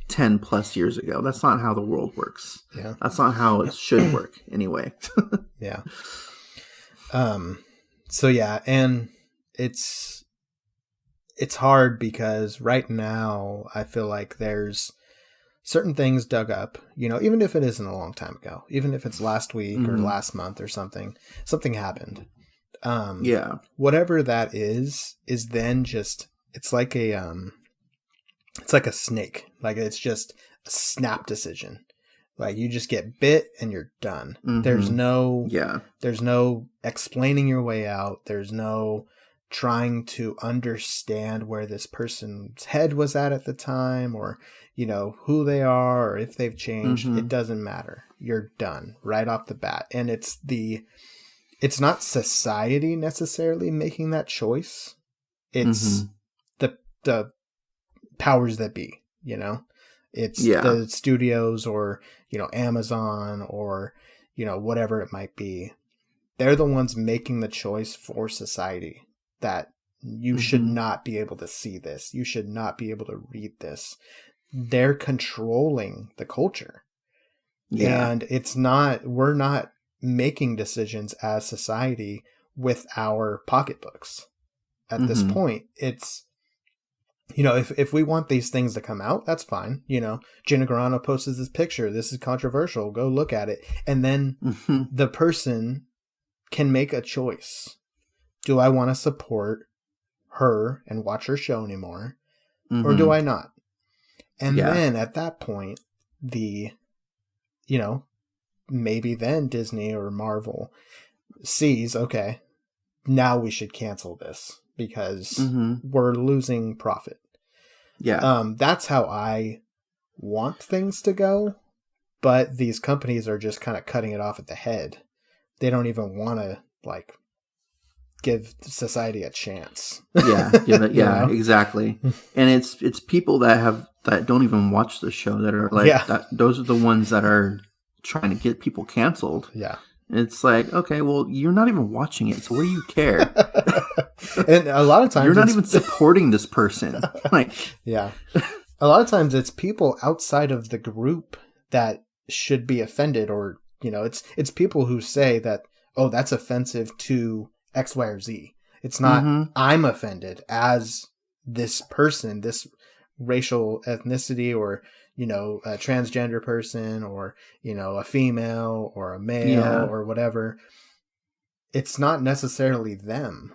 10 plus years ago. That's not how the world works. Yeah. That's not how it should work anyway. Yeah. So yeah, and it's hard because right now I feel like there's certain things dug up, even if it isn't a long time ago, even if it's last week or last month or something happened. Whatever that is then just, it's like a snake. Like it's just a snap decision. Like you just get bit and you're done. Mm-hmm. There's no explaining your way out. There's no trying to understand where this person's head was at the time, or, who they are, or if they've changed. Mm-hmm. It doesn't matter. You're done right off the bat. And it's not society necessarily making that choice. It's the powers that be, it's the studios or, Amazon or, whatever it might be. They're the ones making the choice for society that you should not be able to see this. You should not be able to read this. They're controlling the culture. Yeah. And we're not making decisions as society with our pocketbooks. At this point, it's, if we want these things to come out, that's fine. Gina Carano posted this picture. This is controversial. Go look at it. And then the person can make a choice. Do I want to support her and watch her show anymore? Or do I not? And then at that point, maybe then Disney or Marvel sees, okay, now we should cancel this because we're losing profit. Yeah. That's how I want things to go, but these companies are just kind of cutting it off at the head. They don't even want to give society a chance. Yeah, exactly. And it's people that don't even watch the show that are like that. Those are the ones that are trying to get people canceled. Yeah. It's like, okay, well, you're not even watching it, so what do you care? And a lot of times you're not even supporting this person. Yeah. A lot of times it's people outside of the group that should be offended, or, it's people who say that, oh, that's offensive to X, Y, or Z. It's not, I'm offended as this person, this racial ethnicity, or, a transgender person, or, a female or a male or whatever. It's not necessarily them,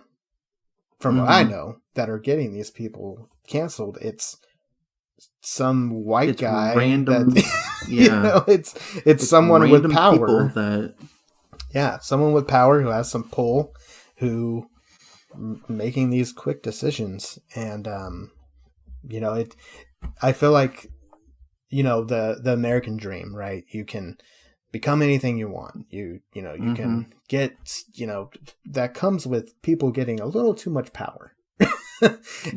from what I know, that are getting these people canceled. It's some white guy. Random, it's someone with power. Someone with power who has some pull, who making these quick decisions. And I feel like, the American dream, right? You can become anything you want. You can get, that comes with people getting a little too much power.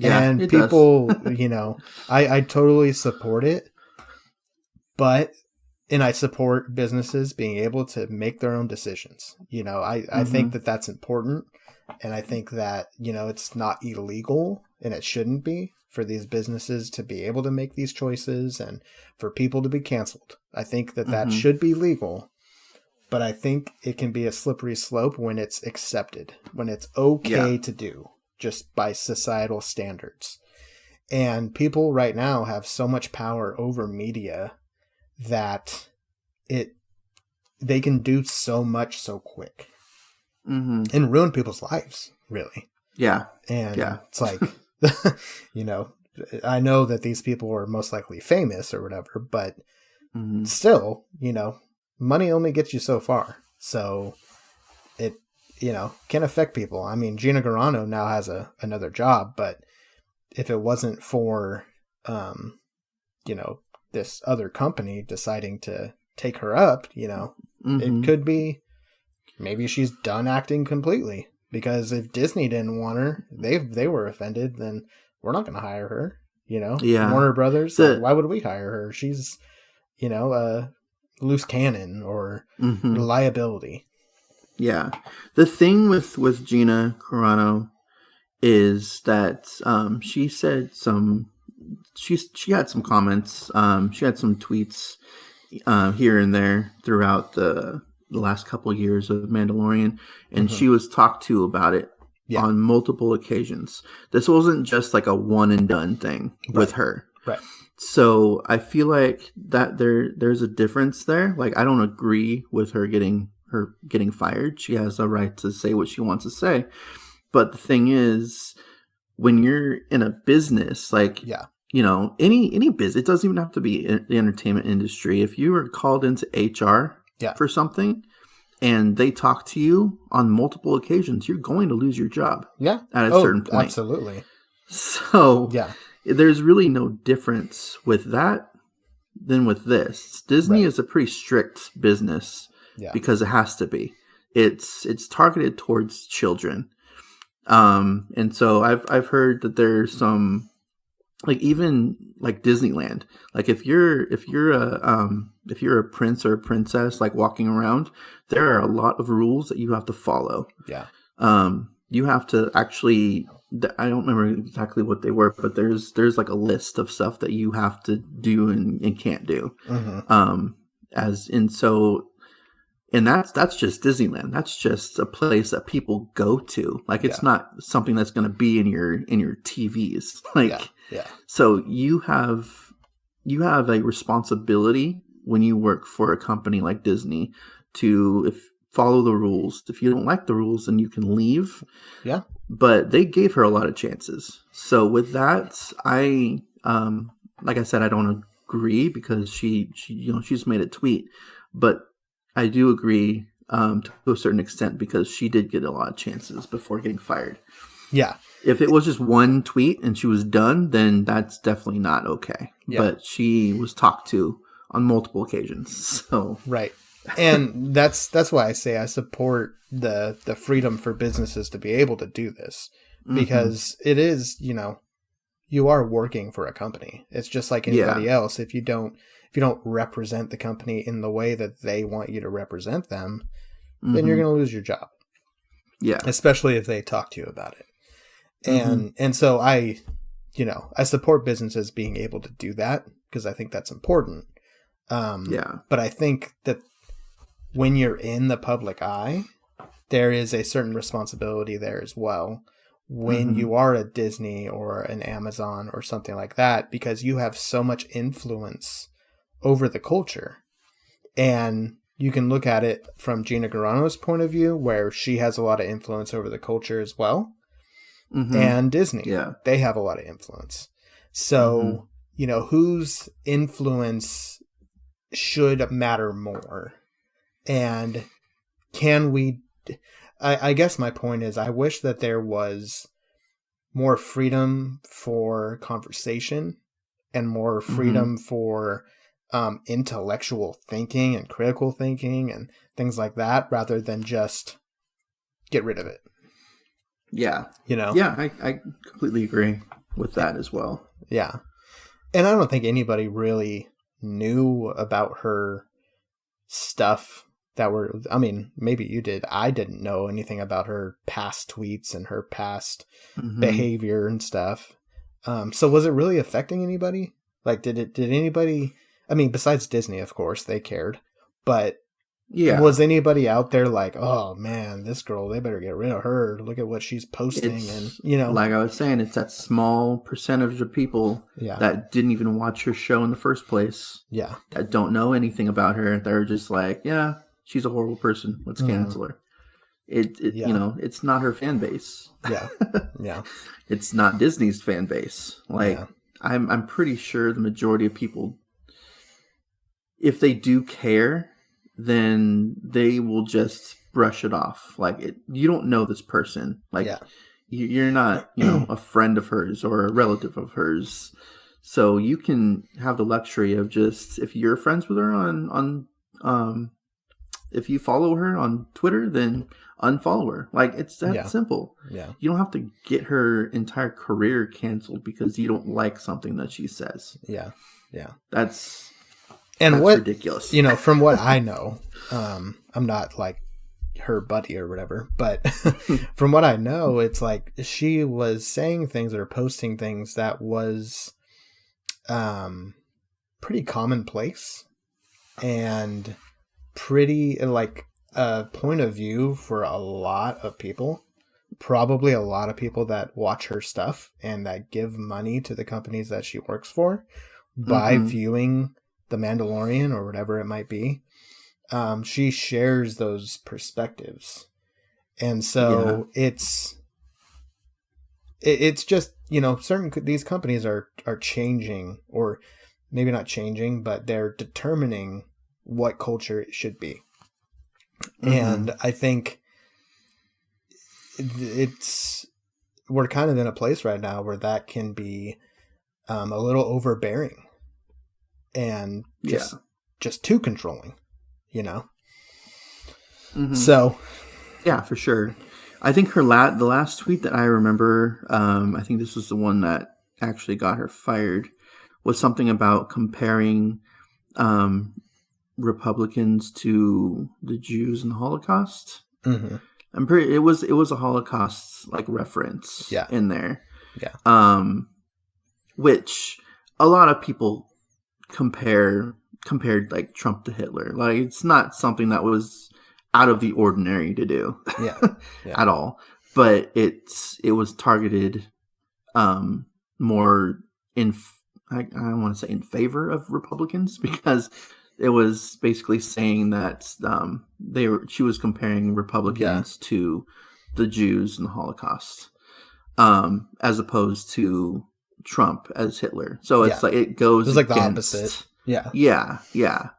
And people, I totally support it, and I support businesses being able to make their own decisions. I think that that's important. And I think that, it's not illegal, and it shouldn't be, for these businesses to be able to make these choices and for people to be canceled. I think that that should be legal, but I think it can be a slippery slope when it's accepted, when it's okay to do just by societal standards. And people right now have so much power over media that they can do so much so quick and ruin people's lives, really. Yeah. And it's like, I know that these people are most likely famous or whatever, but still, money only gets you so far. So it, can affect people. I mean, Gina Carano now has another job, but if it wasn't for, this other company deciding to take her up, it could be, maybe she's done acting completely. Because if Disney didn't want her, they were offended, then we're not going to hire her. Warner Brothers, why would we hire her? She's, a loose cannon or liability. Yeah. The thing with Gina Carano is that she said she had some comments. She had some tweets here and there throughout the last couple of years of Mandalorian, and she was talked to about it on multiple occasions. This wasn't just like a one and done thing with her. Right. So I feel like that there's a difference there. Like, I don't agree with her getting fired. She has a right to say what she wants to say. But the thing is, when you're in a business, like, any business, it doesn't even have to be in the entertainment industry. If you are called into HR for something and they talk to you on multiple occasions, you're going to lose your job at a certain point. Absolutely. So there's really no difference with that than with this. Disney is a pretty strict business because it has to be. It's targeted towards children. And so I've heard that there's some, like, even like Disneyland, like if you're a prince or a princess, like, walking around, there are a lot of rules that you have to follow. Yeah. You have to actually, I don't remember exactly what they were, but there's like a list of stuff that you have to do and can't do. And that's just Disneyland. That's just a place that people go to. Like, it's not something that's going to be in your TVs. Like, so you have a responsibility when you work for a company like Disney to follow the rules. If you don't like the rules, then you can leave. Yeah. But they gave her a lot of chances. So with that, like I said, I don't agree because she's made a tweet, but I do agree to a certain extent because she did get a lot of chances before getting fired. Yeah. If it was just one tweet and she was done, then that's definitely not okay. Yeah. But she was talked to on multiple occasions. So right. And that's why I say I support the freedom for businesses to be able to do this, because it is, you are working for a company. It's just like anybody else. If you don't represent the company in the way that they want you to represent them, then you're going to lose your job. Yeah. Especially if they talk to you about it. And so I support businesses being able to do that because I think that's important. But I think that when you're in the public eye, there is a certain responsibility there as well. When you are a Disney or an Amazon or something like that, because you have so much influence over the culture. And you can look at it from Gina Carano's point of view, where she has a lot of influence over the culture as well. And Disney, they have a lot of influence. So, whose influence should matter more? And can we, I guess my point is, I wish that there was more freedom for conversation and more freedom for intellectual thinking and critical thinking and things like that, rather than just get rid of it. Yeah. You know? Yeah, I completely agree with that as well. Yeah. And I don't think anybody really knew about her stuff maybe you did. I didn't know anything about her past tweets and her past behavior and stuff. So was it really affecting anybody? Like, did anybody, besides Disney, of course, they cared, but was anybody out there like, oh man, this girl, they better get rid of her. Look at what she's posting. And, like I was saying, it's that small percentage of people that didn't even watch her show in the first place. Yeah. That don't know anything about her. They're just like, yeah, she's a horrible person. Let's cancel her. It's not her fan base. Yeah. Yeah. It's not Disney's fan base. Like, I'm pretty sure the majority of people, if they do care, then they will just brush it off. Like, you don't know this person. Like, you're not, a friend of hers or a relative of hers. So you can have the luxury of just, if you're friends with her if you follow her on Twitter, then unfollow her. Like, it's that simple. Yeah. You don't have to get her entire career canceled because you don't like something that she says. Yeah. Yeah. That's ridiculous. From what I know, I'm not like her buddy or whatever, but from what I know, it's like she was saying things or posting things that was pretty commonplace and pretty like a point of view for a lot of people. Probably a lot of people that watch her stuff and that give money to the companies that she works for by viewing The Mandalorian or whatever it might be. She shares those perspectives. And so it's just, these companies are changing, or maybe not changing, but they're determining what culture it should be. And I think we're kind of in a place right now where that can be a little overbearing and just too controlling, So yeah, for sure. I think the last tweet that I remember, I think this was the one that actually got her fired, was something about comparing Republicans to the Jews in the Holocaust. It was a Holocaust like reference in there. Yeah. Which a lot of people compared like Trump to Hitler. Like, it's not something that was out of the ordinary to do at all. But it was targeted more I don't want to say in favor of Republicans, because it was basically saying that she was comparing Republicans to the Jews in the Holocaust, as opposed to Trump as Hitler. So it's like it was like against, the opposite. Yeah. Yeah. Yeah.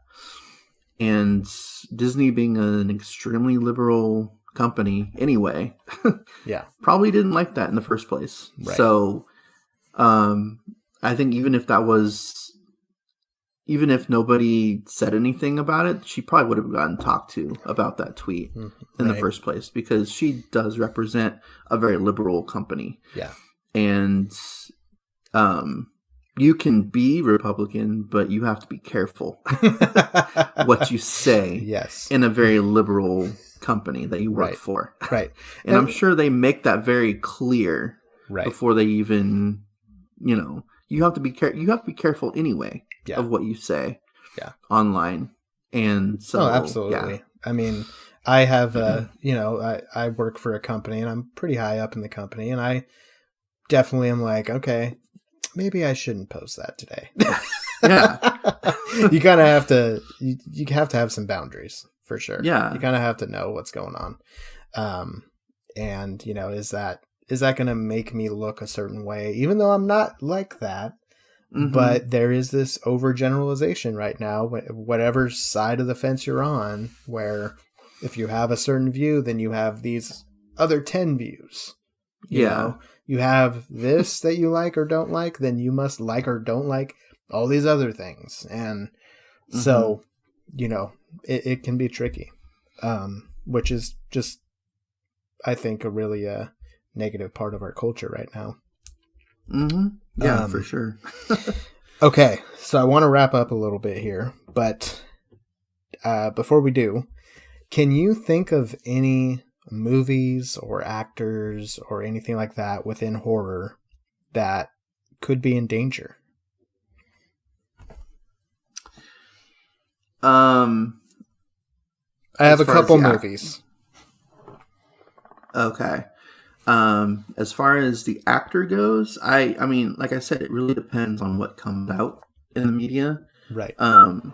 And Disney, being an extremely liberal company anyway, probably didn't like that in the first place. Right. So I think even if nobody said anything about it, she probably would have gotten talked to about that tweet in the first place, because she does represent a very liberal company. Yeah. And you can be Republican, but you have to be careful what you say in a very liberal company that you work for. Right. And I'm sure they make that very clear before they even, you have to be careful anyway of what you say online. And so, absolutely. I mean, I have, I work for a company and I'm pretty high up in the company, and I definitely am like, okay, maybe I shouldn't post that today. You kind of have to, you have to have some boundaries for sure. Yeah. You kind of have to know what's going on. And is that going to make me look a certain way, even though I'm not like that? But there is this overgeneralization right now, whatever side of the fence you're on, where if you have a certain view, then you have these other 10 views. You know, you have this that you like or don't like, then you must like or don't like all these other things. And So, it can be tricky, which is just, I think, a really negative part of our culture right now. Mm-hmm. Yeah, for sure. Okay, so I want to wrap up a little bit here, but before we do, can you think of any movies or actors or anything like that within horror that could be in danger? I have a couple movies. Okay. As far as the actor goes, I mean, like I said, it really depends on what comes out in the media. Right. Do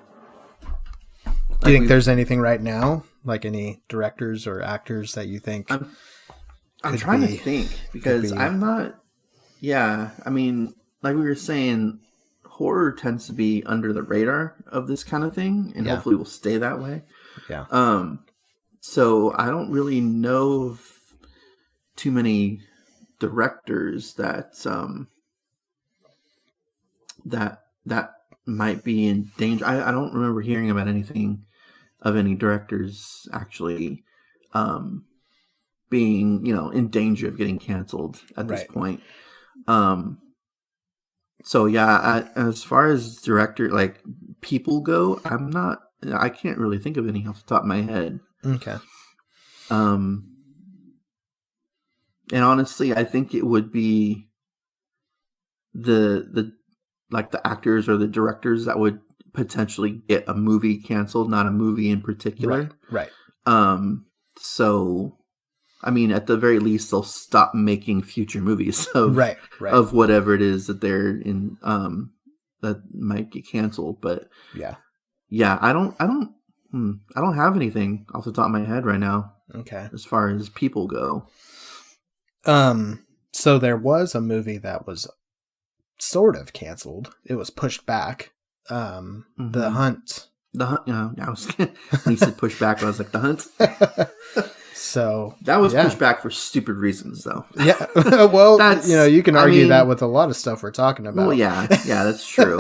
you think there's anything right now, like any directors or actors that you think? I'm trying to think because I'm not. Yeah, I mean, like we were saying, horror tends to be under the radar of this kind of thing, and hopefully will stay that way. Yeah. So I don't really know of too many directors that that might be in danger. I don't remember hearing about anything of any directors actually being, in danger of getting canceled at this point. So yeah, as far as director, like people go, I can't really think of any off the top of my head. Okay. And honestly, I think it would be the actors or the directors that would potentially get a movie canceled, not a movie in particular. Right. So, I mean, at the very least, they'll stop making future movies of of whatever it is that they're in that might get canceled. But yeah, I don't have anything off the top of my head right now. Okay, as far as people go. So there was a movie that was sort of canceled. It was pushed back. The Hunt. The Hunt. I was when you said push back, I was like, The Hunt. So that was pushed back for stupid reasons, though. Yeah. Well, you can argue that with a lot of stuff we're talking about. Well, yeah, that's true.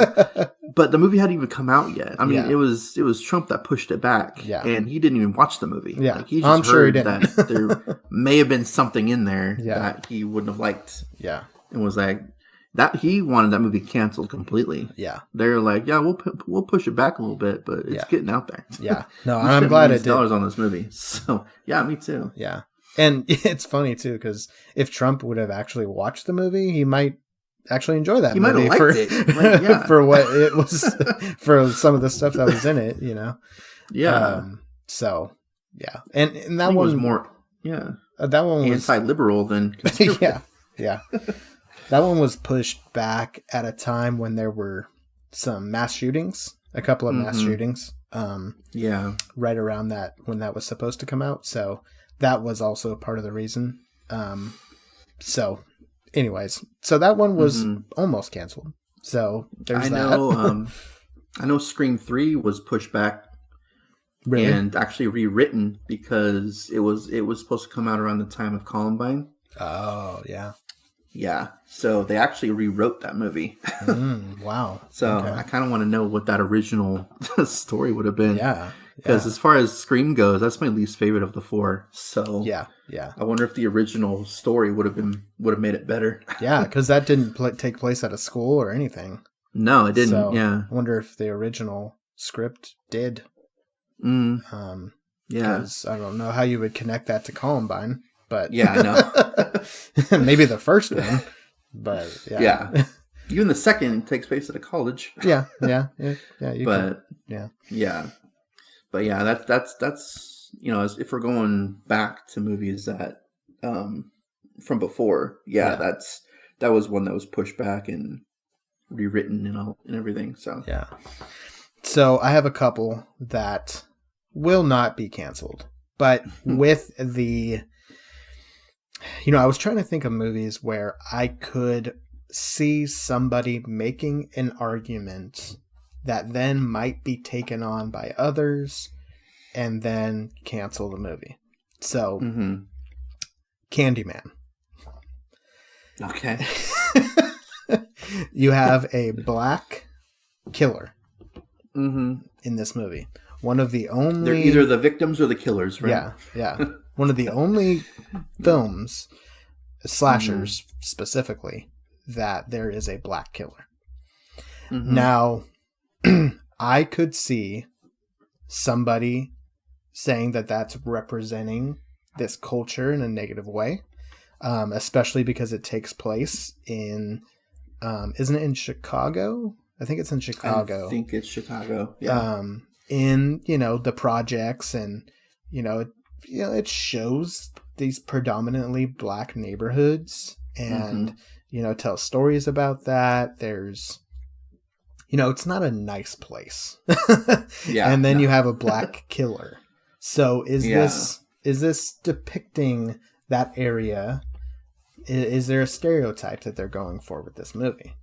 But the movie hadn't even come out yet. I mean, it was Trump that pushed it back. Yeah. And he didn't even watch the movie. Yeah. Like, he just heard that there may have been something in there that he wouldn't have liked. Yeah. And was like, that he wanted that movie canceled completely. Yeah. They're like, yeah, we'll push it back a little bit, but it's getting out there. Yeah. No, I'm glad it did. $1 on this movie. So, yeah, me too. Yeah. And it's funny too, because if Trump would have actually watched the movie, he might actually enjoy that movie for what it was, for some of the stuff that was in it, Yeah. So, yeah. And that one was more, that one was anti-liberal than conservative. Yeah. That one was pushed back at a time when there were some mass shootings, a couple of mass shootings. Right around that, when that was supposed to come out. So that was also part of the reason. So anyways, so that one was almost canceled. So there's that. I know Scream 3 was pushed back and actually rewritten because it was supposed to come out around the time of Columbine. Oh, yeah. Yeah, so they actually rewrote that movie. Wow. So I kind of want to know what that original story would have been. Yeah. Because as far as Scream goes, that's my least favorite of the 4. So yeah. I wonder if the original story would have made it better. Yeah, because that didn't take place at a school or anything. No, it didn't. So I wonder if the original script did. Yeah. Because I don't know how you would connect that to Columbine. But yeah, I know. Maybe the first one, but yeah. Even the second takes place at a college. Yeah. But that's if we're going back to movies that from before, that was one that was pushed back and rewritten and everything. So yeah. So I have a couple that will not be canceled, but with the. I was trying to think of movies where I could see somebody making an argument that then might be taken on by others and then cancel the movie. So, Candyman. Okay. You have a black killer in this movie. One of the only... They're either the victims or the killers, right? Yeah, yeah. One of the only films, slashers specifically, that there is a black killer. Now, I could see somebody saying that that's representing this culture in a negative way, especially because it takes place in, isn't it in Chicago? I think it's in Chicago. I think it's Chicago. Yeah. In, the projects, and, it shows these predominantly black neighborhoods, and, tells stories about that. There's, it's not a nice place. Yeah. And then you have a black killer. So is this depicting that area? Is there a stereotype that they're going for with this movie?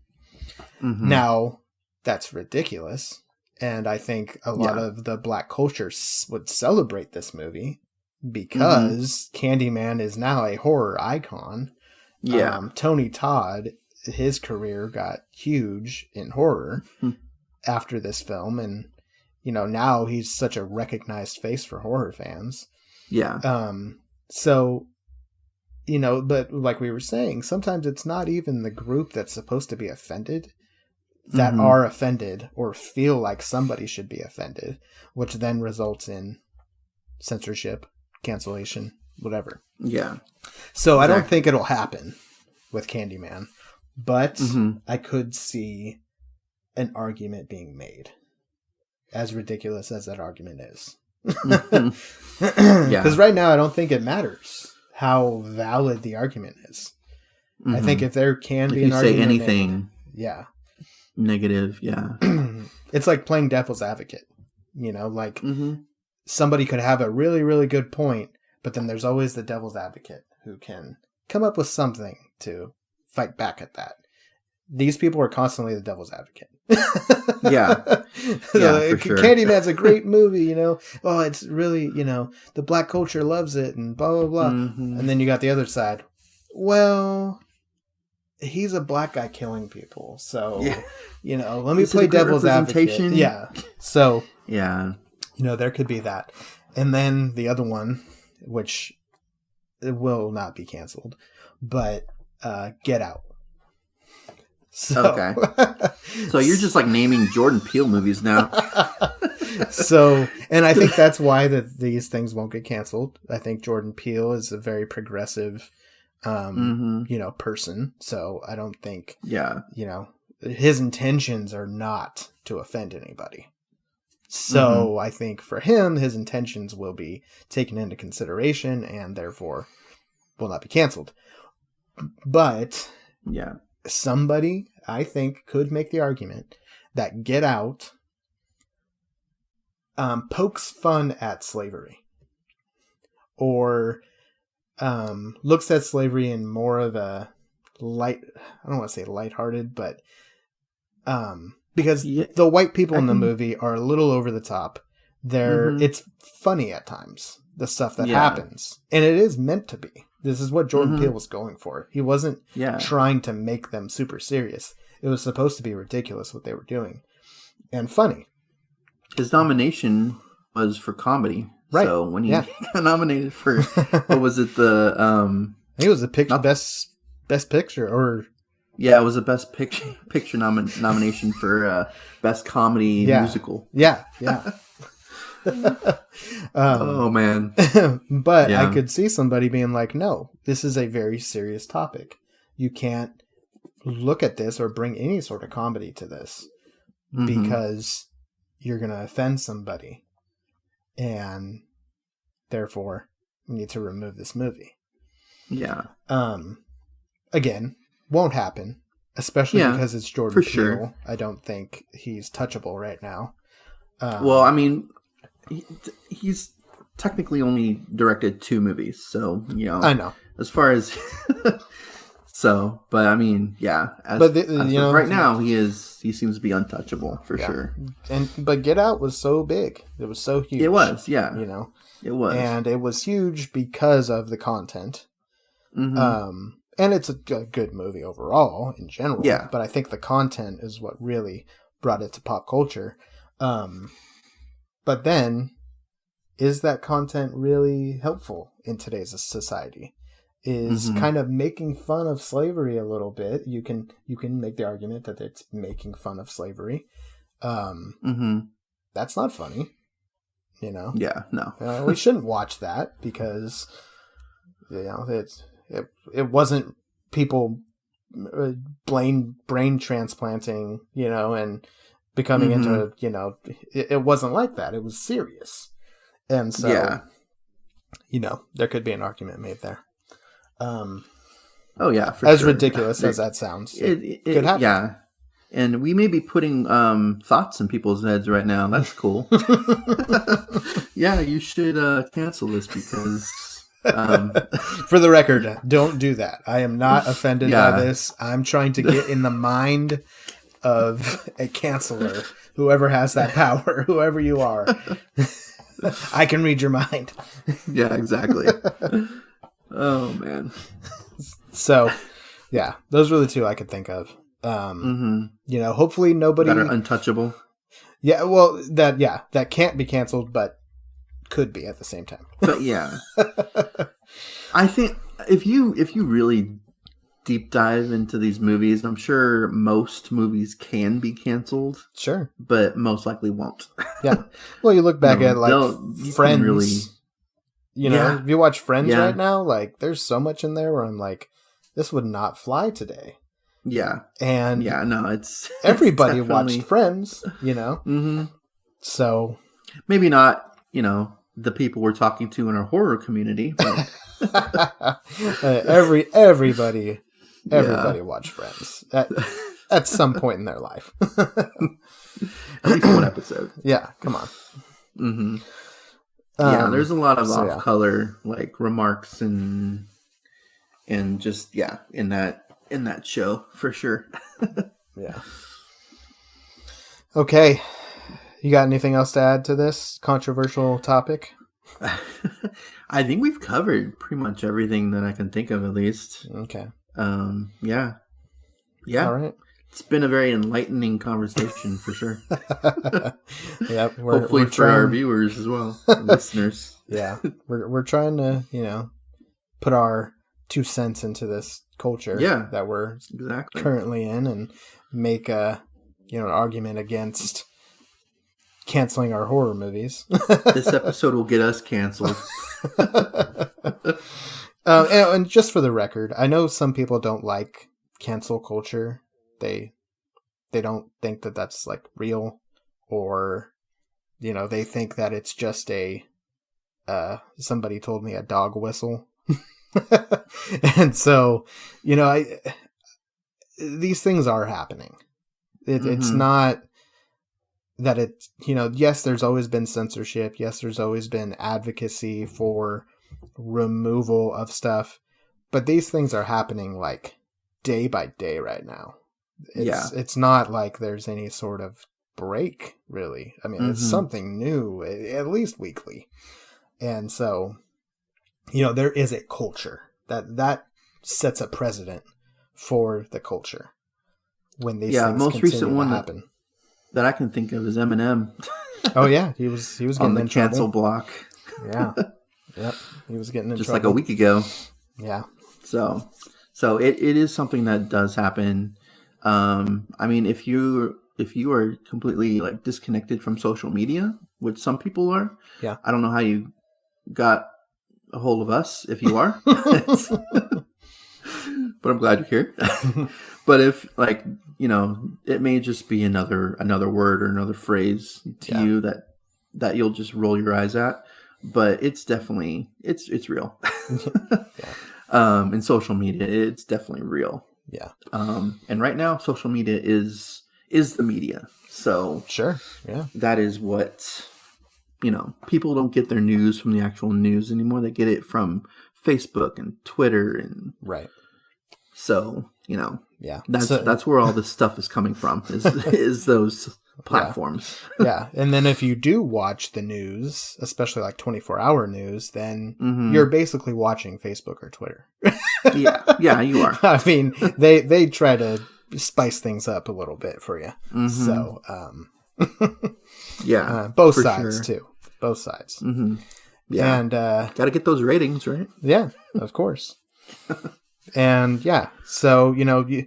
Now, that's ridiculous. And I think a lot of the black culture would celebrate this movie because Candyman is now a horror icon. Yeah. Tony Todd, his career got huge in horror after this film. And, now he's such a recognized face for horror fans. Yeah. So, but like we were saying, sometimes it's not even the group that's supposed to be offended that are offended or feel like somebody should be offended, which then results in censorship, cancellation, whatever. Yeah. So I don't think it'll happen with Candyman, but I could see an argument being made, as ridiculous as that argument is. Because right now I don't think it matters how valid the argument is. I think if there can be an argument, say anything, negative, it's like playing devil's advocate. Somebody could have a really, really good point, but then there's always the devil's advocate who can come up with something to fight back at that. These people are constantly the devil's advocate. For sure. Candyman's a great movie, Oh, it's really, the black culture loves it and blah, blah, blah. And then you got the other side. Well, he's a black guy killing people. So, let me play devil's advocate. Yeah. So, there could be that. And then the other one, which will not be canceled, but Get Out. So, okay. So you're just like naming Jordan Peele movies now. So, and I think that's why these things won't get canceled. I think Jordan Peele is a very progressive, person. So I don't think, his intentions are not to offend anybody. So I think for him, his intentions will be taken into consideration and therefore will not be canceled. But somebody, I think, could make the argument that Get Out pokes fun at slavery, or looks at slavery in more of a I don't want to say lighthearted, but because the white people in the movie are a little over the top. It's funny at times, the stuff that happens, and it is meant to be. This is what Jordan Peele was going for. He wasn't trying to make them super serious. It was supposed to be ridiculous what they were doing and funny. His nomination was for comedy. Right. So when he got nominated for, what was it? I think it was the best picture, or it was a best picture nomination for best comedy musical. Yeah. Oh man. But I could see somebody being like, no, this is a very serious topic. You can't look at this or bring any sort of comedy to this because you're going to offend somebody, and therefore we need to remove this movie. Again, won't happen, especially because it's Jordan Peele. Sure. I don't think he's touchable right now. Well, I mean, he's technically only directed 2 movies, so I know as far as so, but I mean, right now he seems to be untouchable for sure. But Get Out was so big, it was so huge. It was, it was, and it was huge because of the content. And it's a good movie overall in general. But I think the content is what really brought it to pop culture. But then, is that content really helpful in today's society? Is kind of making fun of slavery a little bit. You can make the argument that it's making fun of slavery. That's not funny, you know? Yeah, no. We shouldn't watch that because, you know, it wasn't people brain transplanting, you know, and becoming into, you know, it wasn't like that. It was serious. And so, you know, there could be an argument made there. Oh yeah, for as sure. Ridiculous as that sounds, it could happen. Yeah, and we may be putting thoughts in people's heads right now. That's cool. Yeah, you should cancel this because. For the record, don't do that. I am not offended by this. I'm trying to get in the mind of a canceller, whoever has that power, whoever you are. I can read your mind. Yeah, exactly. Oh man. So, yeah, those were the two I could think of. You know, hopefully nobody that are untouchable. Yeah, well, that can't be canceled, but could be at the same time. But yeah, I think if you really deep dive into these movies, I'm sure most movies can be canceled. Sure, but most likely won't. Yeah. Well, you look back at like Friends. Really, you know, if you watch Friends right now, like there's so much in there where I'm like, this would not fly today. Yeah. And it's everybody watched Friends, you know. So maybe not, you know, the people we're talking to in our horror community, but everybody watched Friends at some point in their life. At least one episode. Yeah, come on. Yeah, there's a lot of off-color like remarks and just in that show for sure. Yeah. Okay. You got anything else to add to this controversial topic? I think we've covered pretty much everything that I can think of, at least. Okay. Yeah. All right. It's been a very enlightening conversation for sure. Yep. Hopefully for our viewers as well, listeners. Yeah. We're trying to, you know, put our 2 cents into this culture that we're currently in and make an argument against canceling our horror movies. This episode will get us canceled. And just for the record, I know some people don't like cancel culture. They don't think that that's like real, or you know, they think that it's just a somebody told me a dog whistle. And so, you know, these things are happening. It's not that it's, you know, yes, there's always been censorship. Yes, there's always been advocacy for removal of stuff. But these things are happening like day by day right now. It's not like there's any sort of break, really. I mean, it's something new, at least weekly. And so, you know, there is a culture that sets a precedent for the culture when these things most recent one happen. That I can think of is Eminem. Oh yeah, he was getting on the in cancel trouble. block. Yeah, yep, he was getting in just trouble. like a week ago. Yeah. So it is something that does happen. I mean, if you are completely like disconnected from social media, which some people are, I don't know how you got a hold of us if you are, but I'm glad you're here. But if like, you know, it may just be another word or another phrase to you that you'll just roll your eyes at, but it's definitely it's real. In social media, it's definitely real. Yeah. And right now, social media is the media. So sure. Yeah. That is what, you know, people don't get their news from the actual news anymore. They get it from Facebook and Twitter and right. So, you know, that's where all this stuff is coming from is those platforms. Yeah. And then if you do watch the news, especially like 24-hour news, then you're basically watching Facebook or Twitter. Yeah, you are. I mean, they try to spice things up a little bit for you. So, Yeah, both sides too. Both sides. Mm-hmm. Yeah, and got to get those ratings right. Yeah, of course. And yeah, so I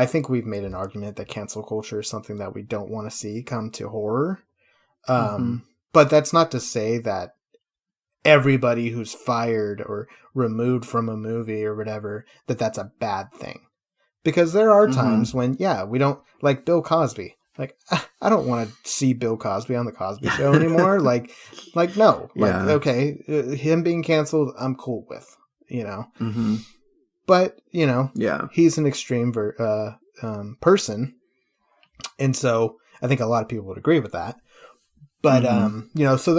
think we've made an argument that cancel culture is something that we don't want to see come to horror. But that's not to say that everybody who's fired or removed from a movie or whatever, that's a bad thing. Because there are times when, we don't, like Bill Cosby. Like, I don't want to see Bill Cosby on the Cosby Show anymore. No. Okay, him being canceled, I'm cool with, But, he's an extreme person. And so I think a lot of people would agree with that. But, so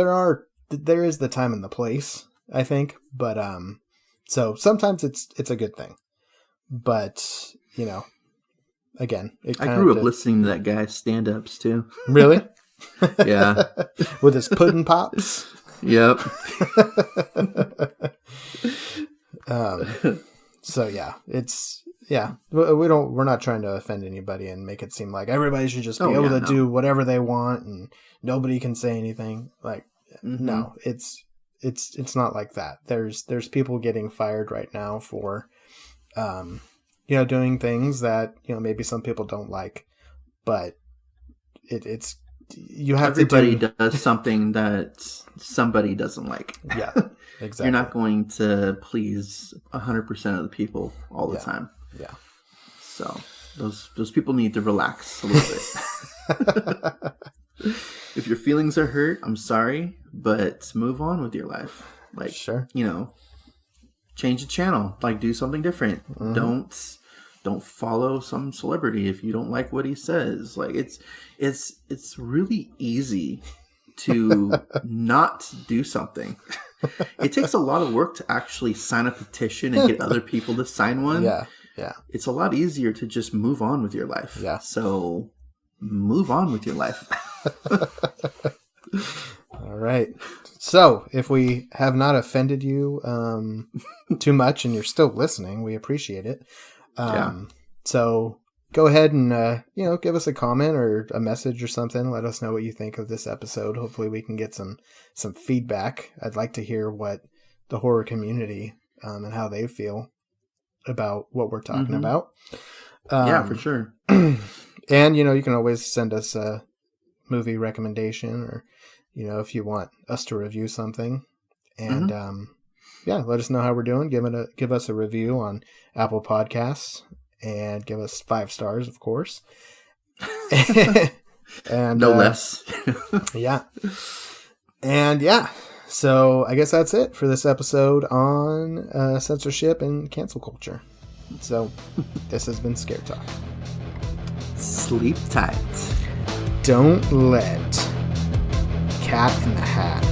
there is the time and the place, I think. But, so sometimes it's a good thing. But, again, I grew up listening to that guy's stand-ups too. Really? Yeah. With his pudding pops? Yep. So we're not trying to offend anybody and make it seem like everybody should just be able to do whatever they want and nobody can say anything. Like, no, it's not like that. There's people getting fired right now for, doing things that, maybe some people don't like, but it's, you have everybody does something that somebody doesn't like. Yeah, exactly. You're not going to please 100% of the people all the time. Yeah. So those people need to relax a little bit. If your feelings are hurt, I'm sorry, but move on with your life. Like, sure. Change the channel. Like, do something different. Mm-hmm. Don't follow some celebrity if you don't like what he says. Like, it's really easy to not do something. It takes a lot of work to actually sign a petition and get other people to sign one. Yeah. It's a lot easier to just move on with your life. Yeah. So move on with your life. All right. So if we have not offended you too much and you're still listening, we appreciate it. So go ahead and, give us a comment or a message or something. Let us know what you think of this episode. Hopefully we can get some feedback. I'd like to hear what the horror community and how they feel about what we're talking about. Yeah, for sure. And, you can always send us a movie recommendation or, if you want us to review something. And, let us know how we're doing. Give us a review on Apple Podcasts and give us 5 stars, of course. And no less. Yeah. And so I guess that's it for this episode on censorship and cancel culture. So this has been Scare Talk. Sleep tight. Don't let Cat in the Hat